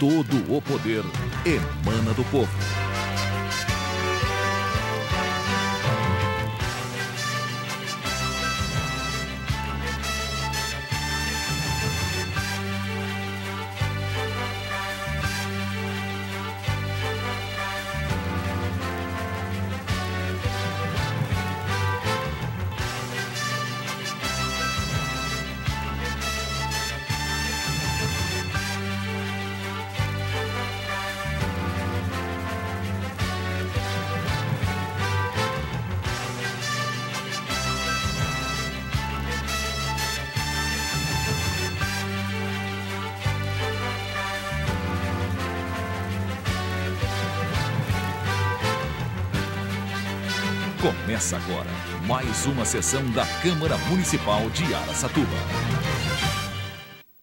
todo o poder emana do povo. Começa agora mais uma sessão da Câmara Municipal de Araçatuba.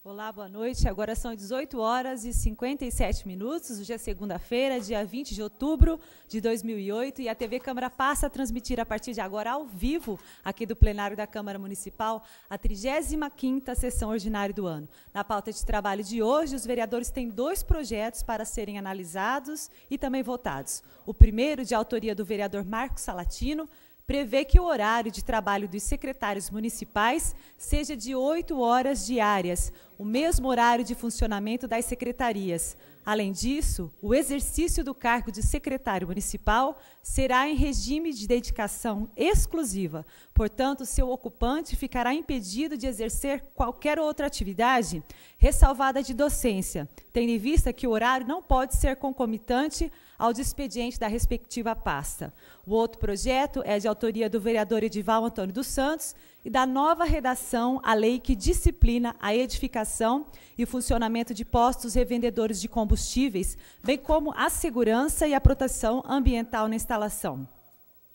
Olá, boa noite. Agora são 18 horas e 57 minutos. Hoje é segunda-feira, dia 20 de outubro de 2008, e a TV Câmara passa a transmitir a partir de agora ao vivo, aqui do plenário da Câmara Municipal, a 35ª sessão ordinária do ano. Na pauta de trabalho de hoje, os vereadores têm 2 projetos para serem analisados e também votados. O primeiro, de autoria do vereador Marcos Salatino, prevê que o horário de trabalho dos secretários municipais seja de 8 horas diárias, o mesmo horário de funcionamento das secretarias. Além disso, o exercício do cargo de secretário municipal será em regime de dedicação exclusiva. Portanto, seu ocupante ficará impedido de exercer qualquer outra atividade, ressalvada de docência, tendo em vista que o horário não pode ser concomitante ao expediente da respectiva pasta. O outro projeto é de autoria do vereador Edival Antônio dos Santos e da nova redação à lei que disciplina a edificação e funcionamento de postos revendedores de combustíveis, bem como a segurança e a proteção ambiental na instalação.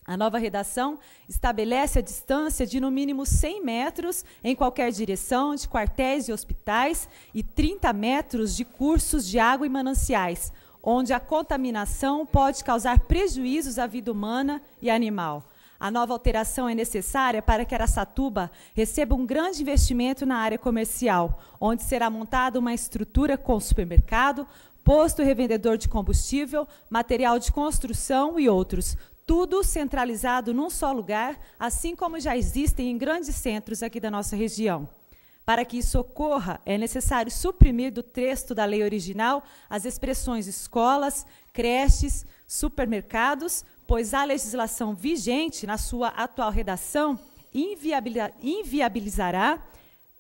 A nova redação estabelece a distância de no mínimo 100 metros em qualquer direção de quartéis e hospitais e 30 metros de cursos de água e mananciais, onde a contaminação pode causar prejuízos à vida humana e animal. A nova alteração é necessária para que Araçatuba receba um grande investimento na área comercial, onde será montada uma estrutura com supermercado, posto revendedor de combustível, material de construção e outros, tudo centralizado num só lugar, assim como já existem em grandes centros aqui da nossa região. Para que isso ocorra, é necessário suprimir do texto da lei original as expressões escolas, creches, supermercados, pois a legislação vigente, na sua atual redação, inviabilizará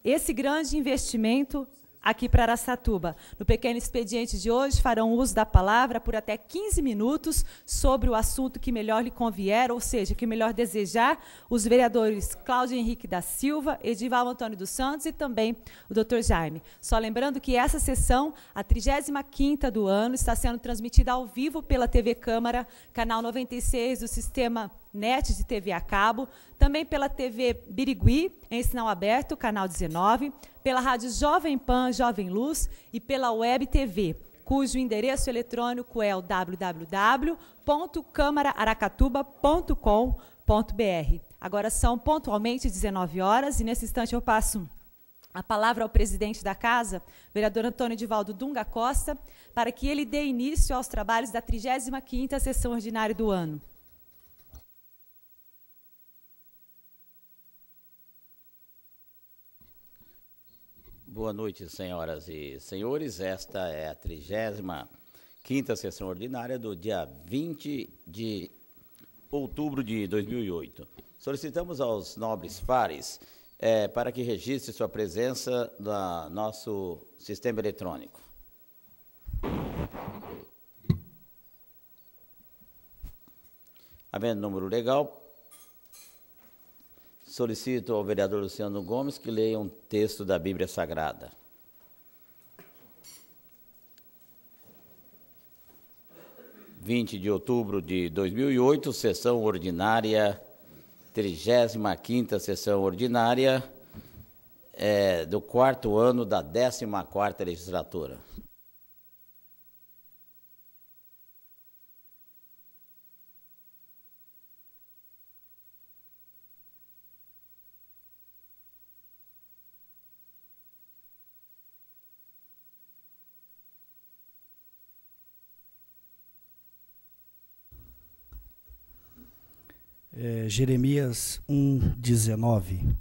esse grande investimento aqui para Araçatuba. No pequeno expediente de hoje, farão uso da palavra por até 15 minutos sobre o assunto que melhor lhe convier, ou seja, que melhor desejar, os vereadores Cláudio Henrique da Silva, Edival Antônio dos Santos e também o Dr. Jaime. Só lembrando que essa sessão, a 35ª do ano, está sendo transmitida ao vivo pela TV Câmara, canal 96 do sistema NET de TV a cabo, também pela TV Birigui, em sinal aberto, canal 19, pela rádio Jovem Pan, Jovem Luz e pela Web TV, cujo endereço eletrônico é o www.câmaraaracatuba.com.br. Agora são pontualmente 19 horas e nesse instante eu passo a palavra ao presidente da casa, vereador Antônio Edivaldo Dunga Costa, para que ele dê início aos trabalhos da 35ª sessão ordinária do ano. Boa noite, senhoras e senhores. Esta é a 35ª sessão ordinária do dia 20 de outubro de 2008. Solicitamos aos nobres pares para que registre sua presença no nosso sistema eletrônico. Havendo número legal, solicito ao vereador Luciano Gomes que leia um texto da Bíblia Sagrada. « 20 de outubro de 2008, sessão ordinária, 35ª sessão ordinária do 4º ano da 14ª legislatura. Jeremias 1:19.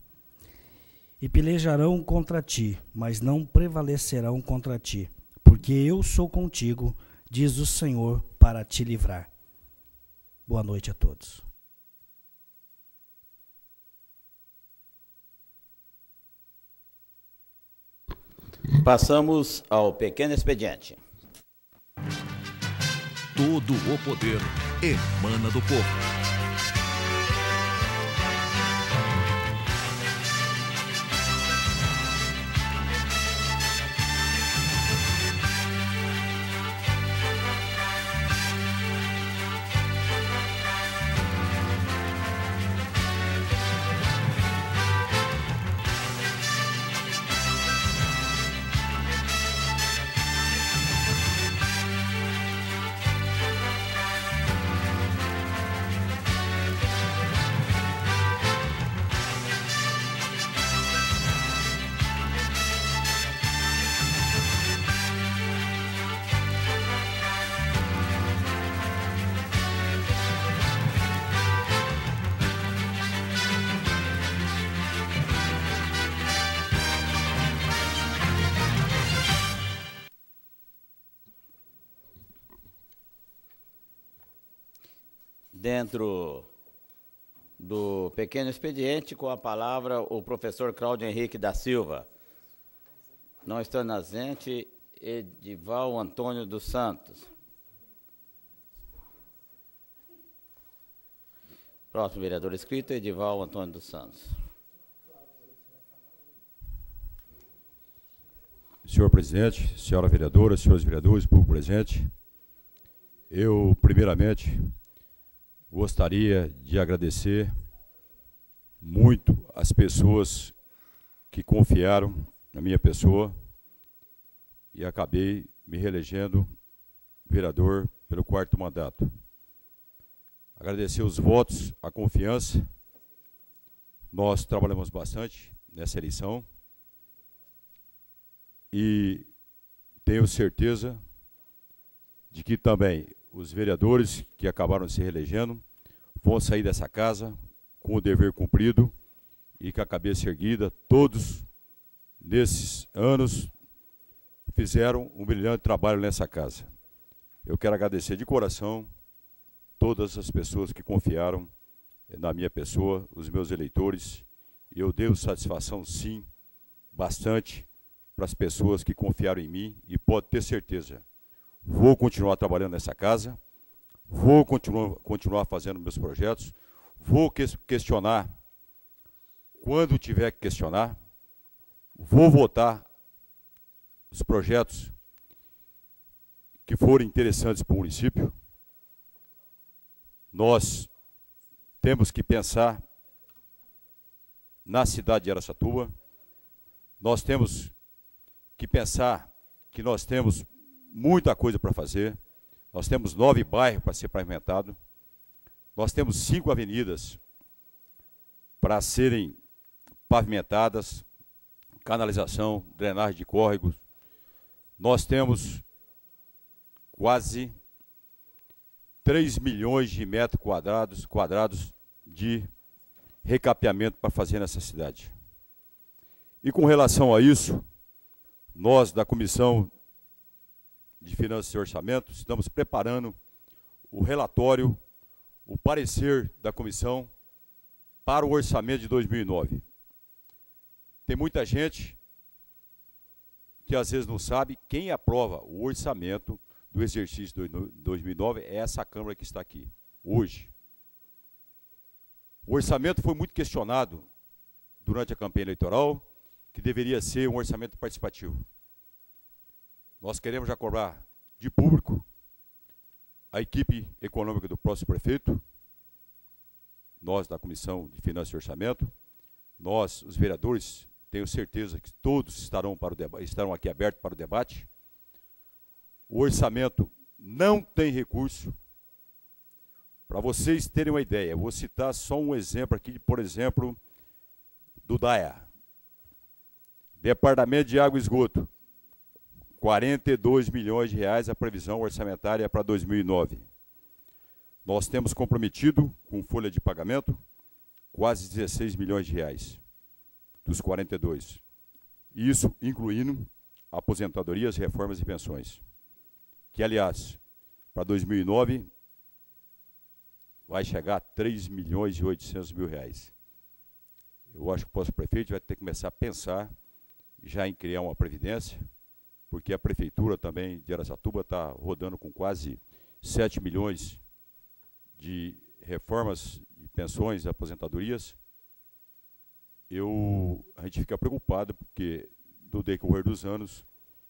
E pelejarão contra ti, mas não prevalecerão contra ti, porque eu sou contigo, diz o Senhor, para te livrar. Boa noite a todos. Passamos ao pequeno expediente. Todo o poder emana do povo. Dentro do pequeno expediente, com a palavra o professor Cláudio Henrique da Silva. Não estando ausente, Edival Antônio dos Santos. Próximo vereador inscrito, Edival Antônio dos Santos. Senhor presidente, senhora vereadora, senhores vereadores, público presente, eu, primeiramente, gostaria de agradecer muito as pessoas que confiaram na minha pessoa e acabei me reelegendo vereador pelo 4º mandato. Agradecer os votos, a confiança. Nós trabalhamos bastante nessa eleição e tenho certeza de que também os vereadores que acabaram se reelegendo vão sair dessa casa com o dever cumprido e com a cabeça erguida. Todos, nesses anos, fizeram um brilhante trabalho nessa casa. Eu quero agradecer de coração todas as pessoas que confiaram na minha pessoa, os meus eleitores. Eu devo satisfação, sim, bastante para as pessoas que confiaram em mim e pode ter certeza. Vou continuar trabalhando nessa casa, vou continuar fazendo meus projetos, vou questionar quando tiver que questionar, vou votar os projetos que forem interessantes para o município. Nós temos que pensar na cidade de Araçatuba, nós temos que pensar que nós temos muita coisa para fazer. Nós temos 9 bairros para ser pavimentados. Nós temos 5 avenidas para serem pavimentadas, canalização, drenagem de córregos. Nós temos quase 3 milhões de metros quadrados de recapeamento para fazer nessa cidade. E com relação a isso, nós da Comissão de Finanças e Orçamento, estamos preparando o relatório, o parecer da comissão para o orçamento de 2009. Tem muita gente que às vezes não sabe quem aprova o orçamento do exercício de 2009 é essa Câmara que está aqui, hoje. O orçamento foi muito questionado durante a campanha eleitoral, que deveria ser um orçamento participativo. Nós queremos já cobrar de público a equipe econômica do próximo prefeito, nós da Comissão de Finanças e Orçamento, nós, os vereadores, tenho certeza que todos estarão aqui abertos para o debate. O orçamento não tem recurso. Para vocês terem uma ideia, eu vou citar só um exemplo aqui, por exemplo, do DAEA. Departamento de Água e Esgoto. 42 milhões de reais a previsão orçamentária para 2009. Nós temos comprometido com folha de pagamento quase 16 milhões de reais dos 42. Isso incluindo aposentadorias, reformas e pensões. Que, aliás, para 2009 vai chegar a 3 milhões e 800 mil reais. Eu acho que o próximo prefeito vai ter que começar a pensar já em criar uma previdência, porque a prefeitura também de Araçatuba está rodando com quase 7 milhões de reformas, de pensões, aposentadorias. A gente fica preocupado, porque no decorrer dos anos,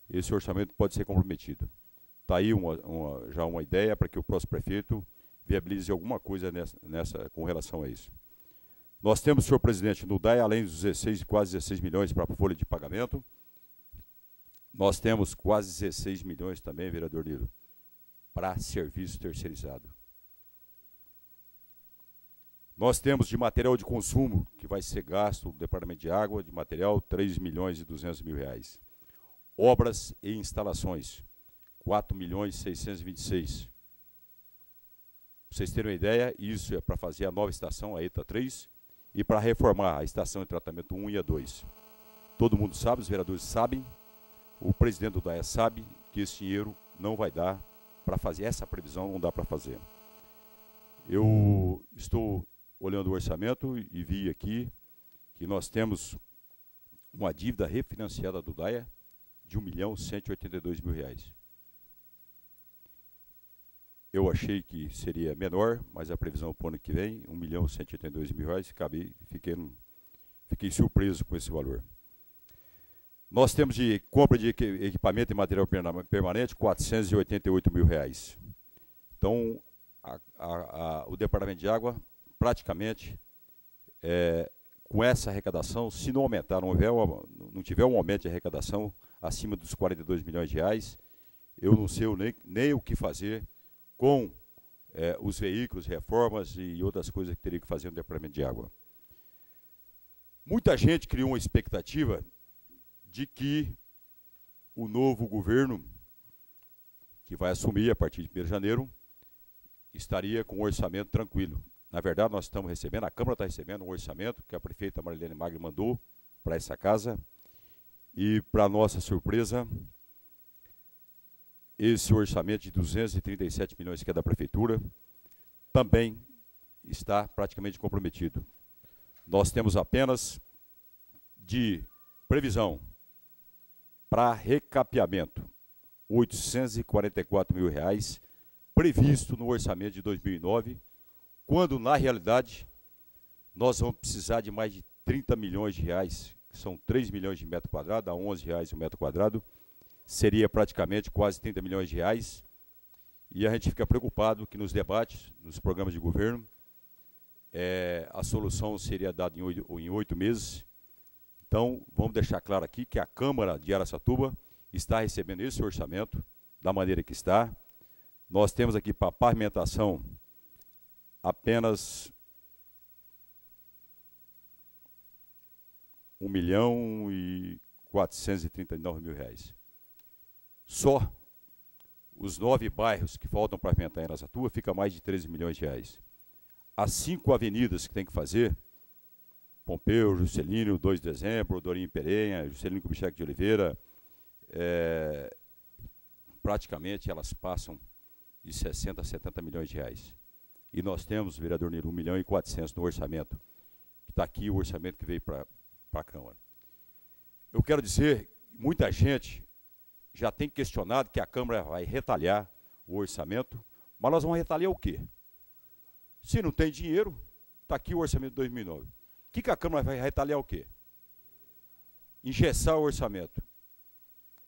esse orçamento pode ser comprometido. Está aí já uma ideia para que o próximo prefeito viabilize alguma coisa com relação a isso. Nós temos, senhor presidente, no DAE, além dos 16, quase 16 milhões para a folha de pagamento, nós temos quase 16 milhões também, vereador Nilo, para serviço terceirizado. Nós temos de material de consumo, que vai ser gasto no Departamento de Água, de material, 3 milhões e 200 mil reais. Obras e instalações, 4 milhões e 626. Para vocês terem uma ideia, isso é para fazer a nova estação, a ETA 3, e para reformar a estação de tratamento 1 e a 2. Todo mundo sabe, os vereadores sabem, o presidente do DAE sabe que esse dinheiro não vai dar para fazer, essa previsão não dá para fazer. Eu estou olhando o orçamento e vi aqui que nós temos uma dívida refinanciada do DAE de R$ 1.182.000. Eu achei que seria menor, mas a previsão para o ano que vem, R$ 1.182.000, fiquei surpreso com esse valor. Nós temos de compra de equipamento e material permanente, R$ 488.000. Então, o Departamento de Água, praticamente, com essa arrecadação, se não aumentar, não tiver um aumento de arrecadação acima dos 42 milhões de reais, eu não sei nem o que fazer com os veículos, reformas e outras coisas que teria que fazer no Departamento de Água. Muita gente criou uma expectativa de que o novo governo, que vai assumir a partir de 1º de janeiro, estaria com um orçamento tranquilo. Na verdade, nós estamos recebendo, a Câmara está recebendo um orçamento que a prefeita Marilene Magri mandou para essa casa, e, para nossa surpresa, esse orçamento de 237 milhões que é da prefeitura também está praticamente comprometido. Nós temos apenas de previsão para recapeamento R$ 844 mil previsto no orçamento de 2009, quando na realidade nós vamos precisar de mais de 30 milhões de reais, que são 3 milhões de metro quadrado, a R$ 11 o metro quadrado, seria praticamente quase 30 milhões de reais, e a gente fica preocupado que nos debates, nos programas de governo, a solução seria dada em 8 meses. Então, vamos deixar claro aqui que a Câmara de Araçatuba está recebendo esse orçamento da maneira que está. Nós temos aqui para pavimentação apenas R$ 1.439.000. Só os 9 bairros que faltam para pavimentar em Araçatuba fica mais de 13 milhões de reais. As 5 avenidas que tem que fazer, Pompeu, Juscelino, 2 de dezembro, Dorinho Perenha, Juscelino Kubitschek de Oliveira, praticamente elas passam de 60 a 70 milhões de reais. E nós temos, vereador Nilo, 1.400.000 no orçamento, que está aqui o orçamento que veio para a Câmara. Eu quero dizer, muita gente já tem questionado que a Câmara vai retalhar o orçamento, mas nós vamos retalhar o quê? Se não tem dinheiro, está aqui o orçamento de 2009. O que a Câmara vai retalhar o quê? Engessar o orçamento.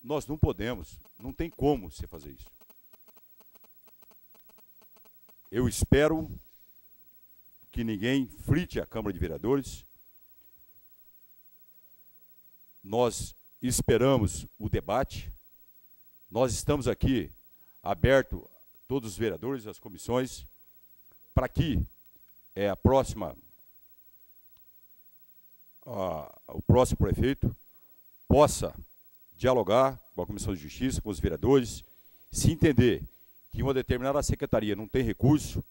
Nós não podemos, não tem como você fazer isso. Eu espero que ninguém frite a Câmara de Vereadores. Nós esperamos o debate. Nós estamos aqui abertos, todos os vereadores, as comissões, para que o próximo prefeito possa dialogar com a Comissão de Justiça, com os vereadores, se entender que uma determinada secretaria não tem recurso,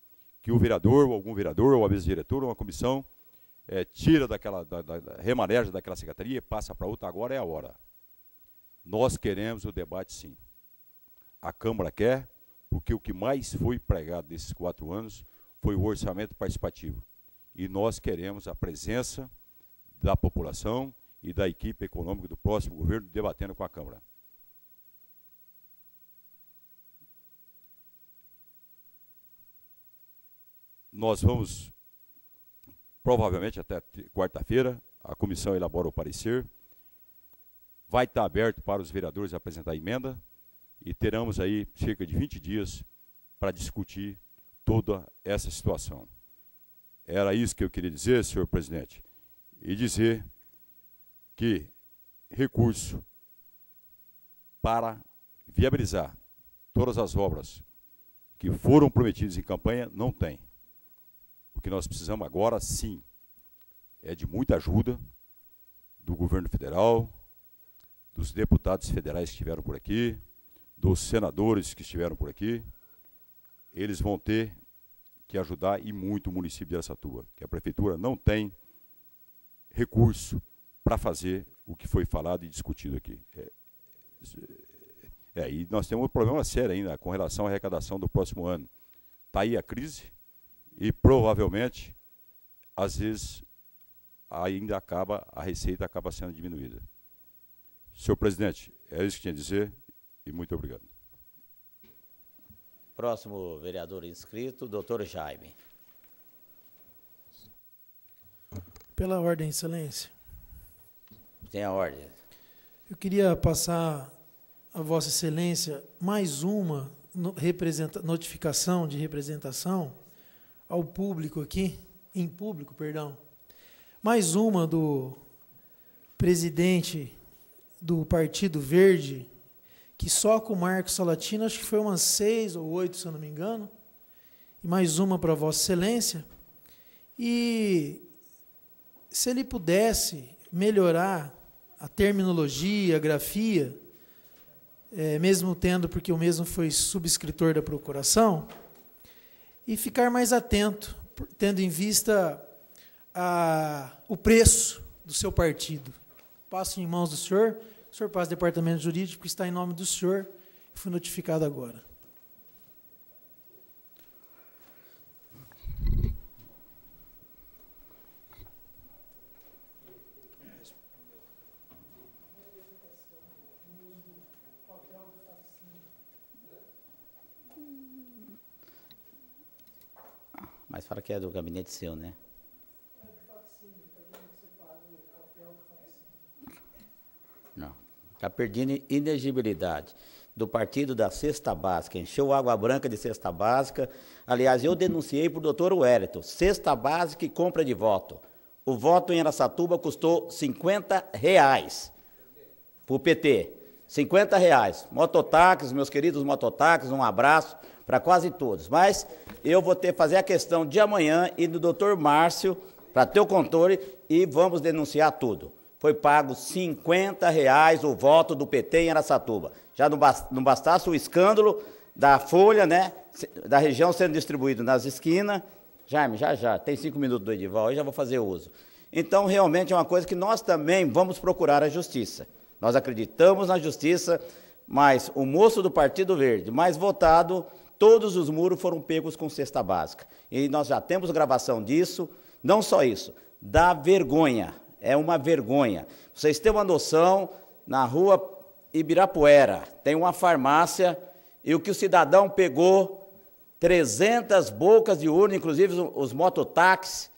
que o vereador, ou algum vereador, ou a mesa diretora, ou uma comissão, tira remaneja daquela secretaria, passa para outra, agora é a hora. Nós queremos o debate, sim. A Câmara quer, porque o que mais foi pregado nesses 4 anos foi o orçamento participativo. E nós queremos a presença da população e da equipe econômica do próximo governo debatendo com a Câmara. Nós vamos, provavelmente até quarta-feira, a comissão elabora o parecer, vai estar aberto para os vereadores apresentar emenda e teremos aí cerca de 20 dias para discutir toda essa situação. Era isso que eu queria dizer, senhor presidente, e dizer que recurso para viabilizar todas as obras que foram prometidas em campanha não tem. O que nós precisamos agora, sim, é de muita ajuda do governo federal, dos deputados federais que estiveram por aqui, dos senadores que estiveram por aqui. Eles vão ter que ajudar e muito o município de Araçatuba, que a prefeitura não tem recurso para fazer o que foi falado e discutido aqui. E nós temos um problema sério ainda com relação à arrecadação do próximo ano. Está aí a crise e provavelmente, às vezes, ainda a receita acaba sendo diminuída. Senhor presidente, é isso que tinha a dizer e muito obrigado. Próximo vereador inscrito, doutor Jaime. Pela ordem, excelência. Tem a ordem. Eu queria passar a vossa excelência mais uma notificação de representação ao público aqui, em público, perdão. Mais uma do presidente do Partido Verde, que só com o Marcos Salatino, acho que foi umas 6 ou 8, se eu não me engano, e mais uma para vossa excelência. E se ele pudesse melhorar a terminologia, a grafia, mesmo tendo, porque o mesmo foi subscritor da procuração, e ficar mais atento, tendo em vista o preço do seu partido. Passo em mãos do senhor, o senhor passa ao departamento jurídico, que está em nome do senhor, fui notificado agora. Mas fala que é do gabinete seu, né? Não. Está perdendo inegibilidade do partido da cesta básica. Encheu água branca de cesta básica. Aliás, eu denunciei para o doutor Wellington. Cesta básica e compra de voto. O voto em Araçatuba custou R$50 para o PT. R$50. Mototáxis, meus queridos mototáxis, um abraço para quase todos. Mas eu vou fazer a questão de amanhã e do doutor Márcio para ter o controle e vamos denunciar tudo. Foi pago R$50 o voto do PT em Araçatuba. Já não bastasse o escândalo da folha, né, da região sendo distribuído nas esquinas. Jaime, já, tem 5 minutos do Edival, eu já vou fazer uso. Então, realmente é uma coisa que nós também vamos procurar a justiça. Nós acreditamos na justiça, mas o moço do Partido Verde, mais votado, todos os muros foram pegos com cesta básica. E nós já temos gravação disso, não só isso, dá vergonha. É uma vergonha. Vocês têm uma noção, na rua Ibirapuera, tem uma farmácia, e o que o cidadão pegou, 300 bocas de urna, inclusive os mototáxis,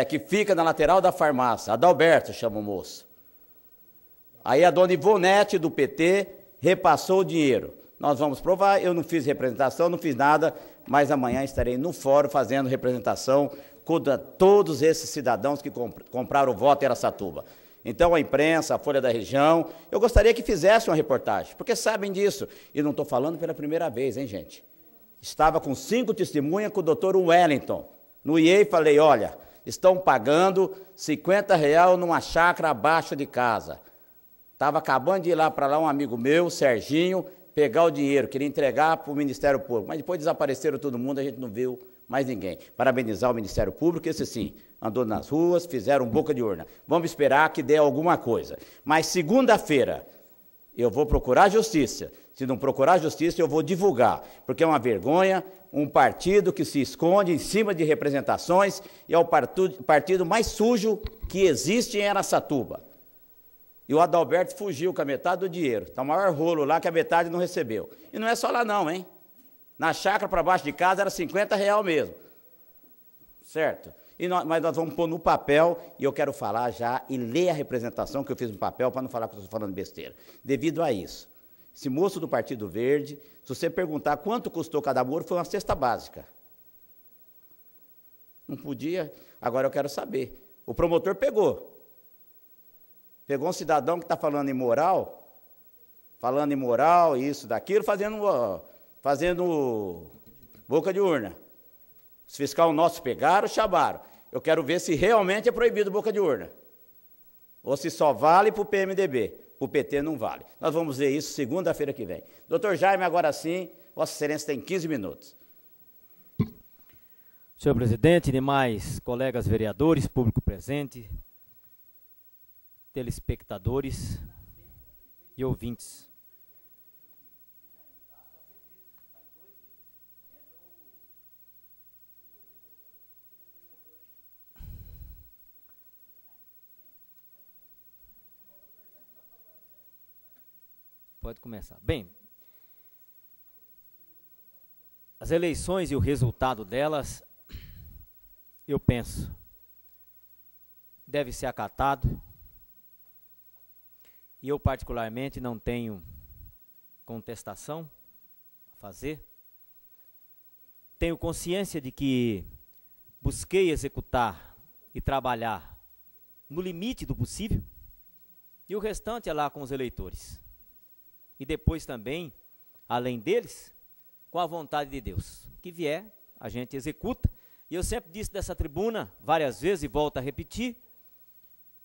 que fica na lateral da farmácia. Adalberto chama o moço. Aí a dona Ivonete, do PT, repassou o dinheiro. Nós vamos provar, eu não fiz representação, não fiz nada, mas amanhã estarei no fórum fazendo representação contra todos esses cidadãos que compraram o voto em Araçatuba. Então, a imprensa, a Folha da Região, eu gostaria que fizesse uma reportagem, porque sabem disso. E não estou falando pela primeira vez, hein, gente? Estava com 5 testemunhas com o doutor Wellington. No IEI falei, olha, estão pagando R$50 numa chácara abaixo de casa. Estava acabando de ir lá para lá um amigo meu, Serginho, pegar o dinheiro, queria entregar para o Ministério Público, mas depois desapareceram todo mundo, a gente não viu mais ninguém. Parabenizar o Ministério Público, esse sim, andou nas ruas, fizeram boca de urna. Vamos esperar que dê alguma coisa. Mas segunda-feira eu vou procurar a justiça. Se não procurar a justiça, eu vou divulgar, porque é uma vergonha um partido que se esconde em cima de representações e é o partido mais sujo que existe em Araçatuba. E o Adalberto fugiu com a metade do dinheiro. Está o maior rolo lá que a metade não recebeu. E não é só lá não, hein? Na chácara para baixo de casa era R$50 mesmo. Certo? Mas nós vamos pôr no papel, e eu quero falar já e ler a representação que eu fiz no papel, para não falar que eu estou falando besteira. Devido a isso, esse moço do Partido Verde, se você perguntar quanto custou cada muro, foi uma cesta básica. Não podia, agora eu quero saber. O promotor pegou. Pegou um cidadão que está falando imoral, isso, daquilo, fazendo boca de urna. Os fiscais nossos pegaram, chamaram. Eu quero ver se realmente é proibido boca de urna. Ou se só vale para o PMDB. Para o PT não vale. Nós vamos ver isso segunda-feira que vem. Doutor Jaime, agora sim, Vossa Excelência tem 15 minutos. Senhor presidente, demais colegas vereadores, público presente, telespectadores e ouvintes. Pode começar. Bem, as eleições e o resultado delas, eu penso, deve ser acatado. E eu, particularmente, não tenho contestação a fazer. Tenho consciência de que busquei executar e trabalhar no limite do possível, e o restante é lá com os eleitores. E depois também, além deles, com a vontade de Deus. O que vier, a gente executa. E eu sempre disse dessa tribuna, várias vezes, e volto a repetir,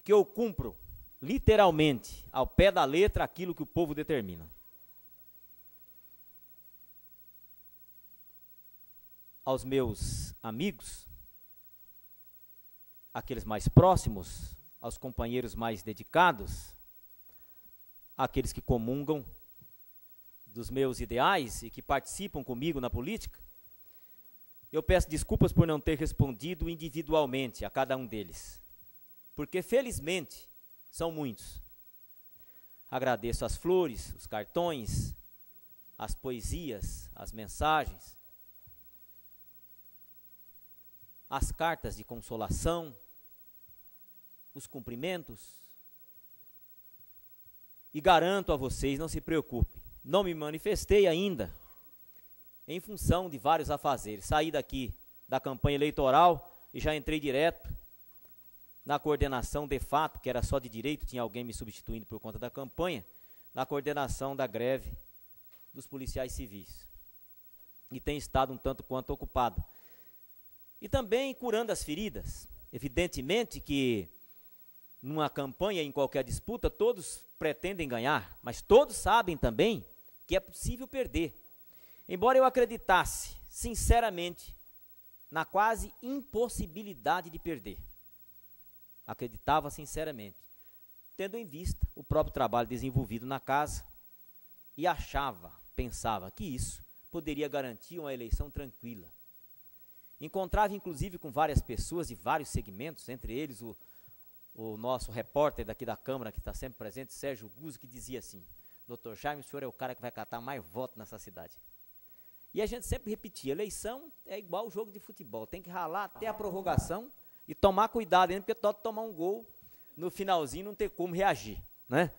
que eu cumpro, literalmente, ao pé da letra, aquilo que o povo determina. Aos meus amigos, aqueles mais próximos, aos companheiros mais dedicados, àqueles que comungam dos meus ideais e que participam comigo na política, eu peço desculpas por não ter respondido individualmente a cada um deles, porque felizmente são muitos. Agradeço as flores, os cartões, as poesias, as mensagens, as cartas de consolação, os cumprimentos, e garanto a vocês, não se preocupem, não me manifestei ainda em função de vários afazeres. Saí daqui da campanha eleitoral e já entrei direto na coordenação de fato, que era só de direito, tinha alguém me substituindo por conta da campanha, na coordenação da greve dos policiais civis. E tem estado um tanto quanto ocupado. E também curando as feridas. Evidentemente que numa campanha, em qualquer disputa, todos pretendem ganhar, mas todos sabem também que é possível perder. Embora eu acreditasse, sinceramente, na quase impossibilidade de perder. Acreditava sinceramente, tendo em vista o próprio trabalho desenvolvido na casa, e pensava que isso poderia garantir uma eleição tranquila. Encontrava inclusive com várias pessoas de vários segmentos, entre eles o nosso repórter daqui da Câmara, que está sempre presente, Sérgio Guzzo, que dizia assim: Dr. Jaime, o senhor é o cara que vai catar mais votos nessa cidade. E a gente sempre repetia, eleição é igual jogo de futebol, tem que ralar até a prorrogação e tomar cuidado, porque pode tomar um gol no finalzinho, não ter como reagir, né?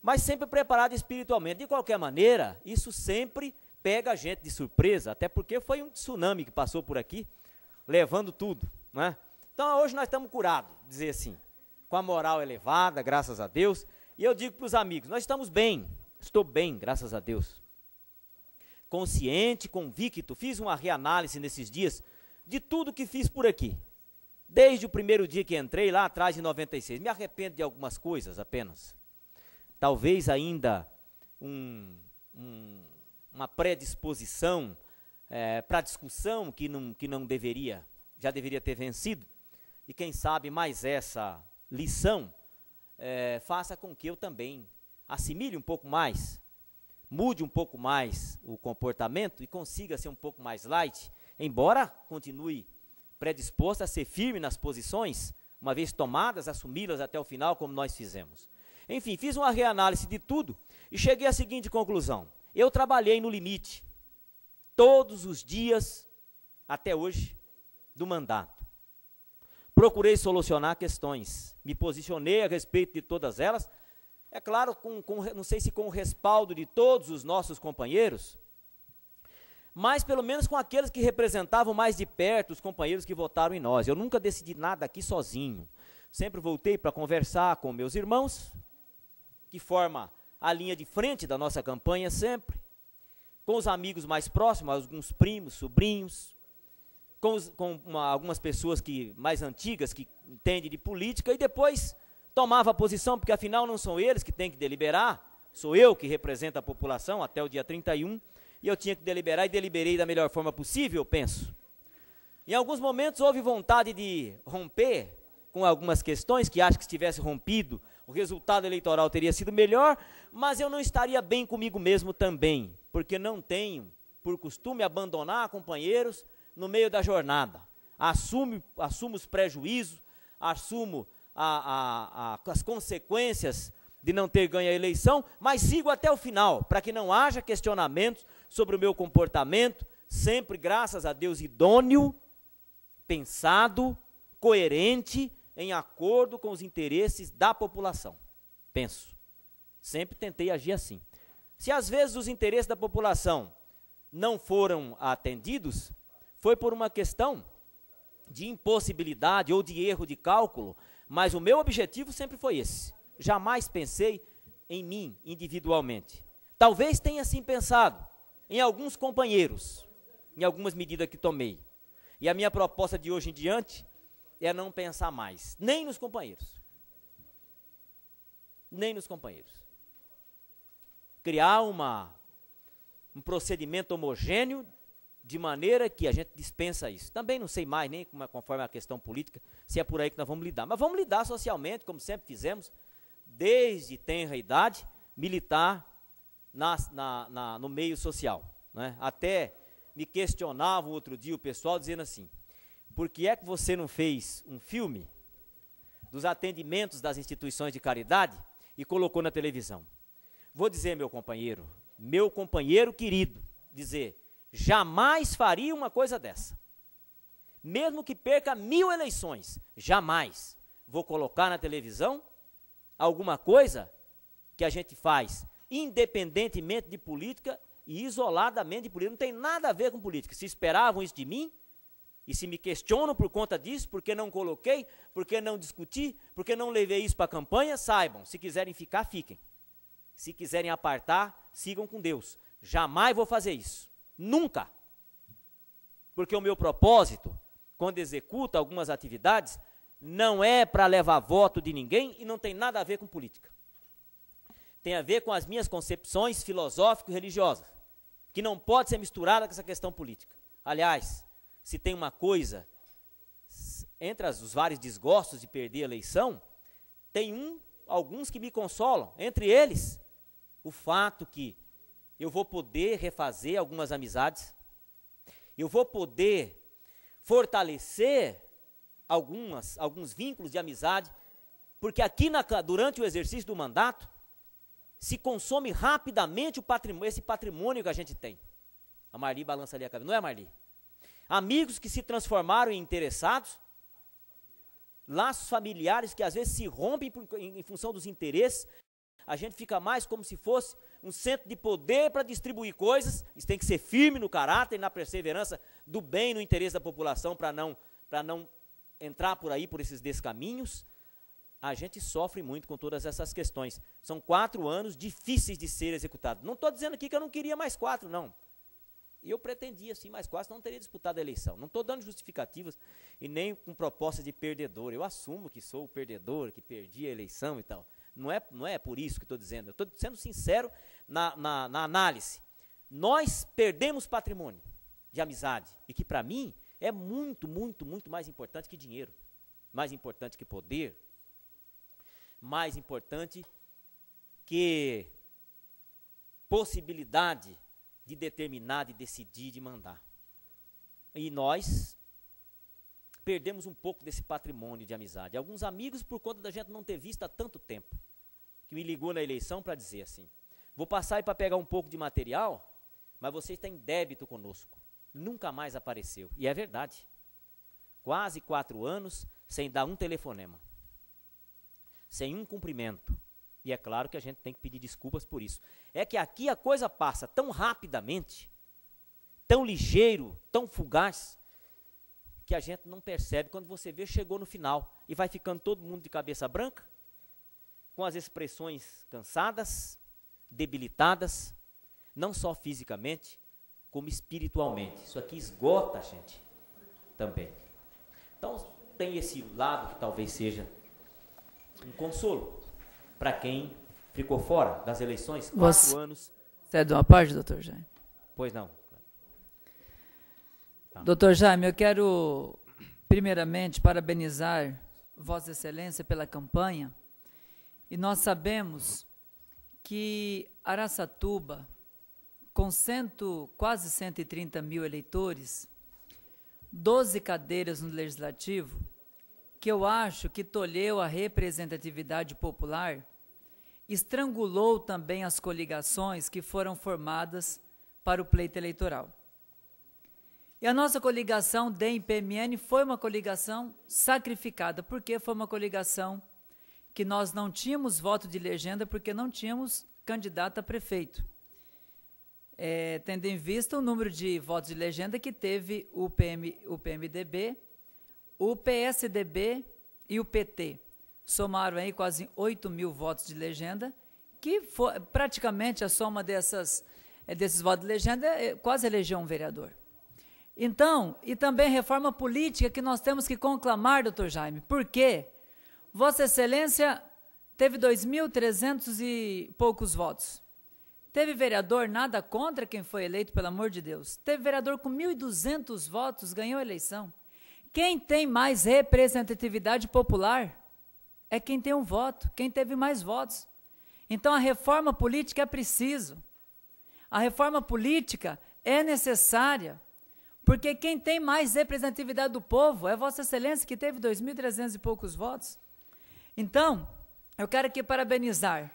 Mas sempre preparado espiritualmente. De qualquer maneira, isso sempre pega a gente de surpresa, até porque foi um tsunami que passou por aqui, levando tudo, né? Então hoje nós estamos curados, dizer assim, com a moral elevada, graças a Deus. E eu digo para os amigos, nós estamos bem, estou bem, graças a Deus. Consciente, convicto, fiz uma reanálise nesses dias de tudo que fiz por aqui. Desde o primeiro dia que entrei, lá atrás de 96. Me arrependo de algumas coisas apenas. Talvez ainda uma predisposição para discussão que não deveria, já deveria ter vencido. E quem sabe mais essa lição faça com que eu também assimile um pouco mais, mude um pouco mais o comportamento e consiga ser um pouco mais light, embora continue predisposto a ser firme nas posições, uma vez tomadas, assumi-las até o final, como nós fizemos. Enfim, fiz uma reanálise de tudo e cheguei à seguinte conclusão: eu trabalhei no limite, todos os dias, até hoje, do mandato. Procurei solucionar questões, me posicionei a respeito de todas elas, é claro, não sei se com o respaldo de todos os nossos companheiros, mas pelo menos com aqueles que representavam mais de perto os companheiros que votaram em nós. Eu nunca decidi nada aqui sozinho, sempre voltei para conversar com meus irmãos, que forma a linha de frente da nossa campanha sempre, com os amigos mais próximos, alguns primos, sobrinhos, com algumas pessoas mais antigas que entendem de política, e depois tomava a posição, porque afinal não são eles que têm que deliberar, sou eu que represento a população até o dia 31, e eu tinha que deliberar, e deliberei da melhor forma possível, eu penso. Em alguns momentos houve vontade de romper com algumas questões, que acho que se tivesse rompido, o resultado eleitoral teria sido melhor, mas eu não estaria bem comigo mesmo também, porque não tenho por costume abandonar companheiros no meio da jornada. Assumo os prejuízos, assumo as consequências de não ter ganho a eleição, mas sigo até o final, para que não haja questionamentos sobre o meu comportamento, sempre, graças a Deus, idôneo, pensado, coerente, em acordo com os interesses da população. Penso. Sempre tentei agir assim. Se às vezes os interesses da população não foram atendidos, foi por uma questão de impossibilidade ou de erro de cálculo, mas o meu objetivo sempre foi esse. Jamais pensei em mim individualmente. Talvez tenha sim pensado em alguns companheiros, em algumas medidas que tomei. E a minha proposta de hoje em diante é não pensar mais, nem nos companheiros. Nem nos companheiros. Criar um procedimento homogêneo, de maneira que a gente dispensa isso. Também não sei mais, nem conforme a questão política, se é por aí que nós vamos lidar. Mas vamos lidar socialmente, como sempre fizemos, desde tenra idade, militar no meio social. Né? Até me questionava outro dia o pessoal, dizendo assim: por que é que você não fez um filme dos atendimentos das instituições de caridade e colocou na televisão? Vou dizer, meu companheiro querido, dizer, jamais faria uma coisa dessa. Mesmo que perca 1000 eleições, jamais vou colocar na televisão alguma coisa que a gente faz independentemente de política e isoladamente de política. Não tem nada a ver com política. Se esperavam isso de mim, e se me questionam por conta disso, porque não coloquei, porque não discuti, porque não levei isso para a campanha, saibam, se quiserem ficar, fiquem. Se quiserem apartar, sigam com Deus. Jamais vou fazer isso. Nunca. Porque o meu propósito, quando executo algumas atividades, não é para levar voto de ninguém e não tem nada a ver com política. Tem a ver com as minhas concepções filosófico-religiosas, que não pode ser misturada com essa questão política. Aliás, se tem uma coisa, entre os vários desgostos de perder a eleição, tem alguns que me consolam, entre eles, o fato que eu vou poder refazer algumas amizades, eu vou poder fortalecer alguns vínculos de amizade, porque aqui durante o exercício do mandato, se consome rapidamente esse patrimônio que a gente tem. A Marli balança ali a cabeça, não é, Marli? Amigos que se transformaram em interessados, laços familiares que às vezes se rompem em função dos interesses, a gente fica mais como se fosse um centro de poder para distribuir coisas. Isso tem que ser firme no caráter e na perseverança do bem no interesse da população, para não entrar por aí, por esses descaminhos. A gente sofre muito com todas essas questões. São 4 anos difíceis de ser executados. Não estou dizendo aqui que eu não queria mais 4, não. Eu pretendia sim mais 4, não teria disputado a eleição. Não estou dando justificativas e nem com proposta de perdedor. Eu assumo que sou o perdedor, que perdi a eleição e tal. Não é por isso que estou dizendo. Eu estou sendo sincero na análise. Nós perdemos patrimônio. de amizade e que para mim é muito, muito, muito mais importante que dinheiro, mais importante que poder, mais importante que possibilidade de determinar, de decidir, de mandar. E nós perdemos um pouco desse patrimônio de amizade. Alguns amigos, por conta da gente não ter visto há tanto tempo, que me ligou na eleição para dizer assim, vou passar aí para pegar um pouco de material, mas você está em débito conosco. Nunca mais apareceu. E é verdade. Quase 4 anos sem dar um telefonema. Sem um cumprimento. E é claro que a gente tem que pedir desculpas por isso. É que aqui a coisa passa tão rapidamente, tão ligeiro, tão fugaz, que a gente não percebe. Quando você vê, chegou no final. E vai ficando todo mundo de cabeça branca, com as expressões cansadas, debilitadas, não só fisicamente, como espiritualmente. Isso aqui esgota a gente também. Então, tem esse lado que talvez seja um consolo para quem ficou fora das eleições, 4 anos. Você é de uma parte, doutor Jaime? Pois não. Tá. Doutor Jaime, eu quero, primeiramente, parabenizar Vossa Excelência pela campanha. E nós sabemos que Araçatuba, com quase 130 mil eleitores, 12 cadeiras no Legislativo, que eu acho que tolheu a representatividade popular, estrangulou também as coligações que foram formadas para o pleito eleitoral. E a nossa coligação DEM-PMN foi uma coligação sacrificada, porque foi uma coligação que nós não tínhamos voto de legenda, porque não tínhamos candidato a prefeito. Tendo em vista o número de votos de legenda que teve o PMDB, o PSDB e o PT. Somaram aí quase 8 mil votos de legenda, que foi, praticamente a soma desses votos de legenda quase elegeu um vereador. Então, e também reforma política que nós temos que conclamar, doutor Jaime, porque Vossa Excelência teve 2.300 e poucos votos. Teve vereador, nada contra quem foi eleito, pelo amor de Deus. Teve vereador com 1.200 votos, ganhou a eleição. Quem tem mais representatividade popular é quem tem um voto, quem teve mais votos. Então, a reforma política é preciso. A reforma política é necessária, porque quem tem mais representatividade do povo é Vossa Excelência, que teve 2.300 e poucos votos. Então, eu quero aqui parabenizar